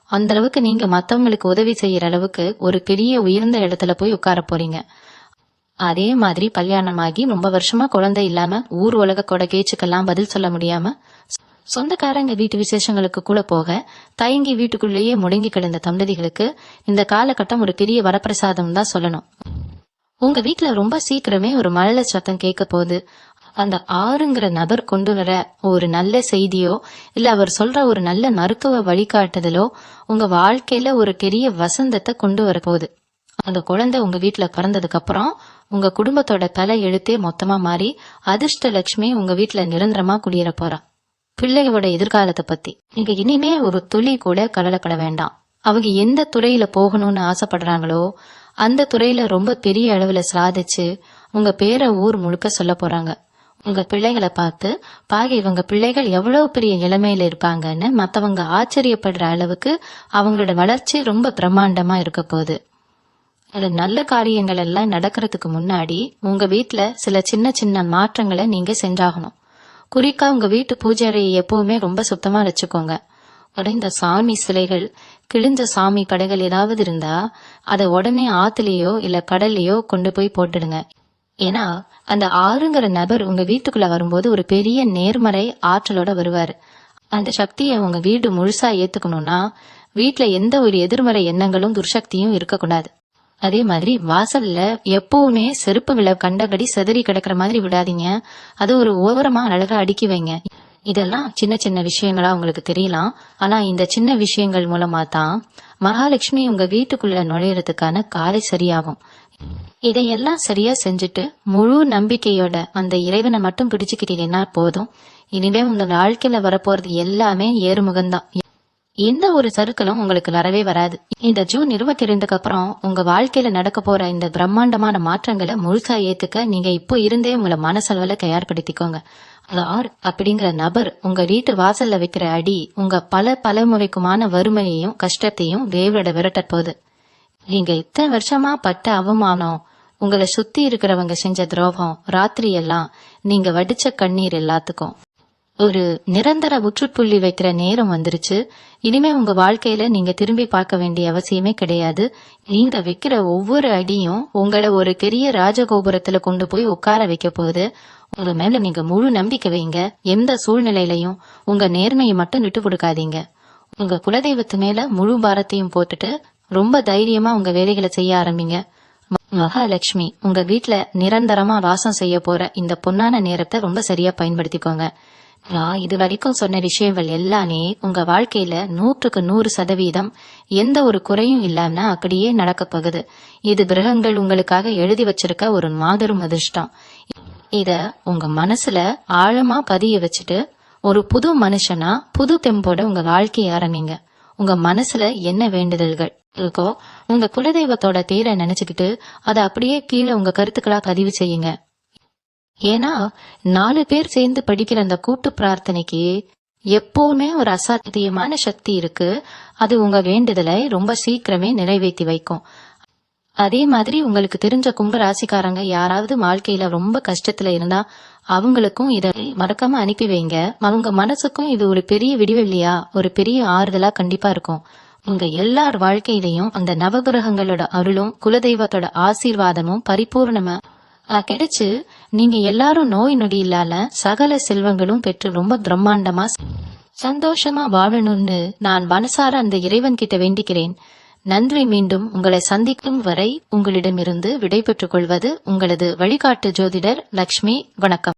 அந்த அளவுக்கு நீங்க மத்தவங்களுக்கு உதவி செய்யற அளவுக்கு ஒரு பெரிய உயர்ந்த இடத்துல போய் உட்கார போறீங்க. அதே மாதிரி கல்யாணமாகி ரொம்ப வருஷமா குழந்தை இல்லாம ஊர் உலக கொடகேச்சுக்கெல்லாம் பதில் சொல்ல முடியாம சொந்தக்காரங்க வீட்டு விசேஷங்களுக்கு கூட போக தயங்கி வீட்டுக்குள்ளேயே முடங்கி கிடந்த தம்பதிகளுக்கு இந்த காலகட்டம் ஒரு பெரிய வரப்பிரசாதம் தான் சொல்லணும். உங்க வீட்டுல ரொம்ப சீக்கிரமே ஒரு மழலை சத்தம் கேட்க போகுது. அந்த ஆறுங்கிற நபர் கொண்டு வர ஒரு நல்ல செய்தியோ இல்ல அவர் சொல்ற ஒரு நல்ல மருத்துவ வழிகாட்டுதலோ உங்க வாழ்க்கையில ஒரு பெரிய வசந்தத்தை கொண்டு வர போகுது. அந்த குழந்தை உங்க வீட்டுல பிறந்ததுக்கு அப்புறம் உங்க குடும்பத்தோட தலை எழுத்தே மொத்தமா மாறி அதிர்ஷ்ட லட்சுமி உங்க வீட்டுல நிரந்தரமா குடியேற போறா. பிள்ளைகளோட எதிர்காலத்தை பத்தி நீங்க இனிமே ஒரு துளி கூட கவலைப்பட வேண்டாம். அவங்க எந்த துறையில போகணும்னு ஆசைப்படுறாங்களோ அந்த துறையில ரொம்ப பெரிய அளவுல சாதிச்சு உங்க பேரை ஊர் முழுக்க சொல்ல போறாங்க. உங்க பிள்ளைகளை பார்த்து இவங்க பிள்ளைகள் எவ்வளவு பெரிய நிலைமையில இருப்பாங்கன்னு மத்தவங்க ஆச்சரியப்படுற அளவுக்கு அவங்களோட வளர்ச்சி ரொம்ப பிரம்மாண்டமா இருக்க போகுது. அது நல்ல காரியங்கள் எல்லாம் நடக்கிறதுக்கு முன்னாடி உங்க வீட்டுல சில சின்ன சின்ன மாற்றங்களை நீங்க செஞ்சாகணும். குறிப்பா உங்க வீட்டு பூஜை அறையை எப்பவுமே ரொம்ப சுத்தமா வச்சுக்கோங்க. உடைந்த சாமி சிலைகள், கிழிஞ்ச சாமி படைகள் ஏதாவது இருந்தா அதை உடனே ஆத்துலயோ இல்ல கடல்லையோ கொண்டு போய் போட்டுடுங்க. ஏன்னா அந்த ஆறுங்கிற நபர் உங்க வீட்டுக்குள்ள வரும்போது ஒரு பெரிய நேர்மறை ஆற்றலோட வருவாரு. அந்த சக்தியை உங்க வீடு முழுசா ஏத்துக்கணும்னா வீட்டுல எந்த ஒரு எதிர்மறை எண்ணங்களும் துர்சக்தியும் இருக்கக்கூடாது. அதே மாதிரி வாசல்ல எப்பவுமே செருப்பு விலை கண்டபடி செதறி கிடக்குற மாதிரி விடாதீங்க. அது ஒரு ஓரமா அழகா அடுக்கி வைங்க. இதெல்லாம் சின்ன சின்ன விஷயங்களா உங்களுக்கு தெரியலாம். ஆனா இந்த சின்ன விஷயங்கள் மூலமா தான் மகாலட்சுமி உங்க வீட்டுக்குள்ள நுழையறதுக்கான காலை சரியாகும். இதையெல்லாம் சரியா செஞ்சுட்டு முழு நம்பிக்கையோட அந்த இறைவனை மட்டும் பிடிச்சுக்கிட்டீங்கன்னா போதும். இனிமே உங்க வாழ்க்கையில வரப்போறது எல்லாமே ஏறுமுகம்தான். எந்த ஒரு சறுக்கலும் உங்களுக்கு வரவே வராது. இந்த ஜூன் 22க்கு அப்புறம் உங்க வாழ்க்கையில நடக்க போற இந்த பிரம்மாண்டமான மாற்றங்களை முழுசா ஏத்துக்க நீங்க இப்போ இருந்தே உங்களை மனசளவுல தயார்படுத்திக்கோங்க. ஆர் அப்படிங்கிற நபர் உங்க வீட்டு வாசல்ல வைக்கிற அடி உங்க பல தலைமுறைக்குமான வறுமையையும் கஷ்டத்தையும் வேவிட விரட்ட போகுது. நீங்க இத்தனை வருஷமா பட்ட அவமானம், உங்களை சுத்தி இருக்கிறவங்க செஞ்ச துரோகம், ராத்திரி எல்லாம் நீங்க வடிச்ச கண்ணீர் எல்லாத்துக்கும் ஒரு நிரந்தர முற்றுப்புள்ளி வைக்கிற நேரம் வந்துருச்சு. இனிமே உங்க வாழ்க்கையில நீங்க திரும்பி பார்க்க வேண்டிய அவசியமே கிடையாது. நீங்க வைக்கிற ஒவ்வொரு அடியும் உங்களை ஒரு பெரிய ராஜகோபுரத்துல கொண்டு போய் உட்கார வைக்க போகுது. உங்க மேல நீங்க முழு நம்பிக்கை வைங்க. எந்த சூழ்நிலையிலையும் உங்க நேர்மையை மட்டும் விட்டு கொடுக்காதீங்க. உங்க குலதெய்வத்து மேல முழு பாரத்தையும் போட்டுட்டு ரொம்ப தைரியமா உங்க வேலைகளை செய்ய ஆரம்பிங்க. மகாலட்சுமி உங்க வீட்டுல நிரந்தரமா வாசம் செய்ய போற இந்த பொன்னான நேரத்தை ரொம்ப சரியா பயன்படுத்திக்கோங்க. நான் இது வரைக்கும் சொன்ன விஷயங்கள் எல்லாமே உங்க வாழ்க்கையில 100% எந்த ஒரு குறையும் இல்லாம அப்படியே நடக்க போகுது. இது கிரகங்கள் உங்களுக்காக எழுதி வச்சிருக்க ஒரு மாபெரும் அதிர்ஷ்டம். இத உங்க மனசுல ஆழமா பதிய வச்சுட்டு ஒரு புது மனுஷனா புது தெம்போட உங்க வாழ்க்கைய ஆரம்பிங்க. உங்க மனசுல என்ன வேண்டுதல்கள் இருக்கோ உங்க குலதெய்வத்தோட பேரை நினைச்சுக்கிட்டு அதை அப்படியே கீழே உங்க கருத்துக்களா பதிவு செய்யுங்க. ஏன்னா 4 பேர் சேர்ந்து படிக்கிற அந்த கூட்டு பிரார்த்தனைக்கு எப்பவுமே ஒரு அசாத்தியமான சக்தி இருக்கு. அது உங்க வேண்டுதலை ரொம்ப சீக்கிரமே நிறைவேற்றி வைக்கும். அதே மாதிரி உங்களுக்கு தெரிஞ்ச கும்ப ராசிக்காரங்க யாராவது வாழ்க்கையில ரொம்ப கஷ்டத்துல இருந்தா அவங்களுக்கும் இதை மறக்காம அனுப்பி வைங்க. அவங்க மனசுக்கும் இது ஒரு பெரிய விடிவெள்ளியா, ஒரு பெரிய ஆறுதலா கண்டிப்பா இருக்கும். உங்க எல்லார் வாழ்க்கையிலையும் அந்த நவகிரகங்களோட அருளும் குலதெய்வத்தோட ஆசீர்வாதமும் பரிபூர்ணமா கிடைச்சு நீங்க எல்லாரும் நோய் நொடி இல்லாத சகல செல்வங்களும் பெற்று ரொம்ப பிரம்மாண்டமா சந்தோஷமா வாழணும்னு நான் மனசார அந்த இறைவன் கிட்ட வேண்டிக்கிறேன். நன்றி. மீண்டும் உங்களை சந்திக்கும் வரை உங்களிடமிருந்து விடை பெற்றுக் கொள்வது உங்களது வழிகாட்டு ஜோதிடர் லக்ஷ்மி. வணக்கம்.